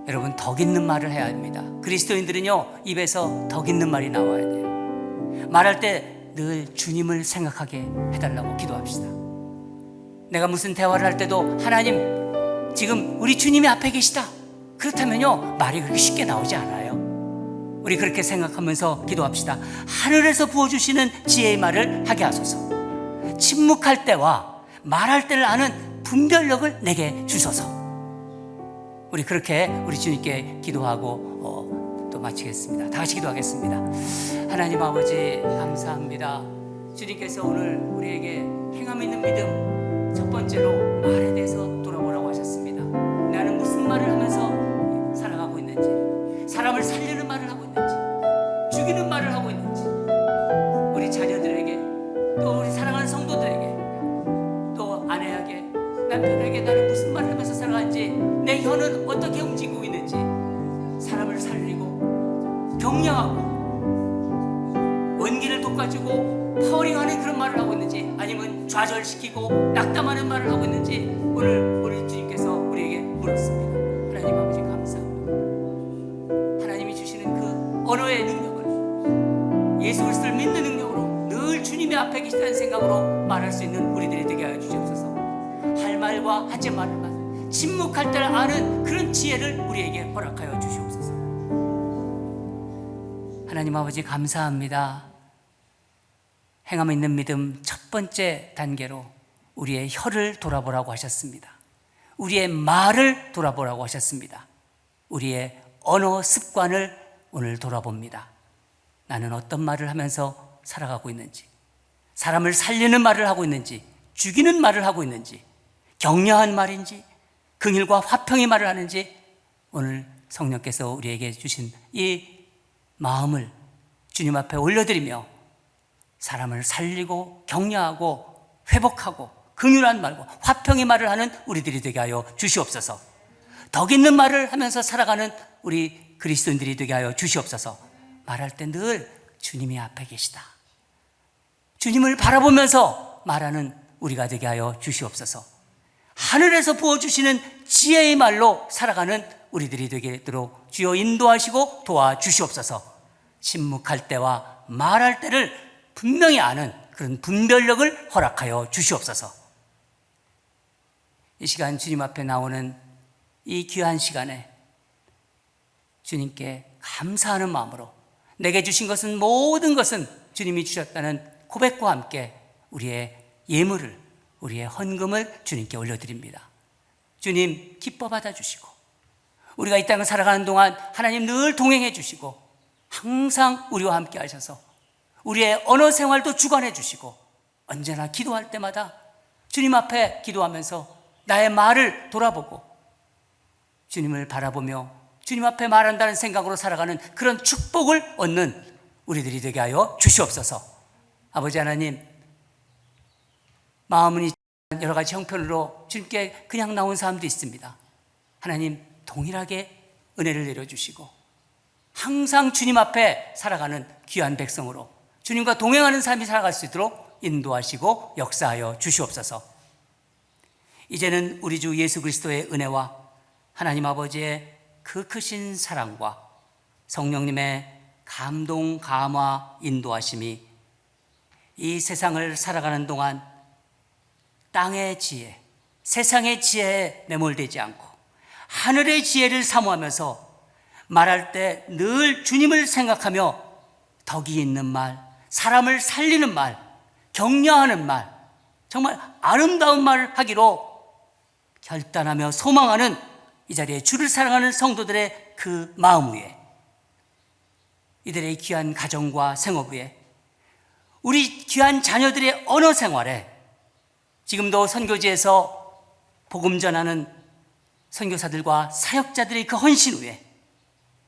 여러분, 덕 있는 말을 해야 합니다. 그리스도인들은요, 입에서 덕 있는 말이 나와야 돼요. 말할 때 늘 주님을 생각하게 해달라고 기도합시다. 내가 무슨 대화를 할 때도 하나님, 지금 우리 주님이 앞에 계시다. 그렇다면요, 말이 그렇게 쉽게 나오지 않아요. 우리 그렇게 생각하면서 기도합시다. 하늘에서 부어주시는 지혜의 말을 하게 하소서. 침묵할 때와 말할 때를 아는 분별력을 내게 주소서. 우리 그렇게 우리 주님께 기도하고 또 마치겠습니다. 다 같이 기도하겠습니다. 하나님 아버지, 감사합니다. 주님께서 오늘 우리에게 행함 있는 믿음, 첫 번째로 말에 대해서 돌아보라고 하셨습니다. 나는 무슨 말을 하면서 살아가고 있는지, 사람을 살리는 말을 하고 있는지, 죽이는 말을 하고 있는지, 우리 자녀들에게, 또 우리 사랑하는 성도들에게, 또 아내에게, 남편에게 나는 무슨 말을 하면서 살아가는지, 내 혀는 어떻게 움직이고 있는지, 사람을 살리고 격려하고 원기를 돋궈주고 파워링하는 그런 말을 하고 있는지, 아니면 좌절시키고 낙담하는 말을 하고 있는지 오늘 우리 주님께서 우리에게 물었습니다. 하나님 아버지, 감사합니다. 하나님이 주시는 그 언어의 능력을, 예수 그리스도를 믿는 능력으로 늘 주님의 앞에 계시다는 생각으로 말할 수 있는 우리들이 되게 하여 주시옵소서. 할 말과 하지 말을 말, 침묵할 때를 아는 그런 지혜를 우리에게 허락하여 주시옵소서. 하나님 아버지, 감사합니다. 행함 있는 믿음 첫 번째 단계로 우리의 혀를 돌아보라고 하셨습니다. 우리의 말을 돌아보라고 하셨습니다. 우리의 언어 습관을 오늘 돌아봅니다. 나는 어떤 말을 하면서 살아가고 있는지, 사람을 살리는 말을 하고 있는지, 죽이는 말을 하고 있는지, 격려한 말인지, 긍휼과 화평의 말을 하는지, 오늘 성령께서 우리에게 주신 이 마음을 주님 앞에 올려드리며 사람을 살리고 격려하고 회복하고 긍휼한 말과 화평의 말을 하는 우리들이 되게 하여 주시옵소서. 덕 있는 말을 하면서 살아가는 우리 그리스도인들이 되게 하여 주시옵소서. 말할 때 늘 주님이 앞에 계시다, 주님을 바라보면서 말하는 우리가 되게 하여 주시옵소서. 하늘에서 부어주시는 지혜의 말로 살아가는 우리들이 되도록 주여 인도하시고 도와주시옵소서. 침묵할 때와 말할 때를 분명히 아는 그런 분별력을 허락하여 주시옵소서. 이 시간 주님 앞에 나오는 이 귀한 시간에 주님께 감사하는 마음으로 내게 주신 것은, 모든 것은 주님이 주셨다는 고백과 함께 우리의 예물을, 우리의 헌금을 주님께 올려드립니다. 주님 기뻐 받아주시고, 우리가 이 땅을 살아가는 동안 하나님 늘 동행해 주시고 항상 우리와 함께 하셔서 우리의 언어 생활도 주관해 주시고, 언제나 기도할 때마다 주님 앞에 기도하면서 나의 말을 돌아보고 주님을 바라보며 주님 앞에 말한다는 생각으로 살아가는 그런 축복을 얻는 우리들이 되게 하여 주시옵소서. 아버지 하나님, 마음은 여러 가지 형편으로 주님께 그냥 나온 사람도 있습니다. 하나님, 동일하게 은혜를 내려주시고 항상 주님 앞에 살아가는 귀한 백성으로 주님과 동행하는 삶이 살아갈 수 있도록 인도하시고 역사하여 주시옵소서. 이제는 우리 주 예수 그리스도의 은혜와 하나님 아버지의 그 크신 사랑과 성령님의 감동, 감화, 인도하심이 이 세상을 살아가는 동안 땅의 지혜, 세상의 지혜에 매몰되지 않고 하늘의 지혜를 사모하면서 말할 때 늘 주님을 생각하며 덕이 있는 말, 사람을 살리는 말, 격려하는 말, 정말 아름다운 말을 하기로 결단하며 소망하는 이 자리에 주를 사랑하는 성도들의 그 마음 위에, 이들의 귀한 가정과 생업 위에, 우리 귀한 자녀들의 언어 생활에, 지금도 선교지에서 복음 전하는 선교사들과 사역자들의 그 헌신 위에,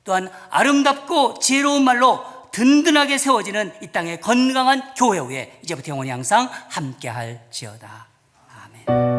또한 아름답고 지혜로운 말로 든든하게 세워지는 이 땅의 건강한 교회 위에 이제부터 영원히 항상 함께할지어다. 아멘.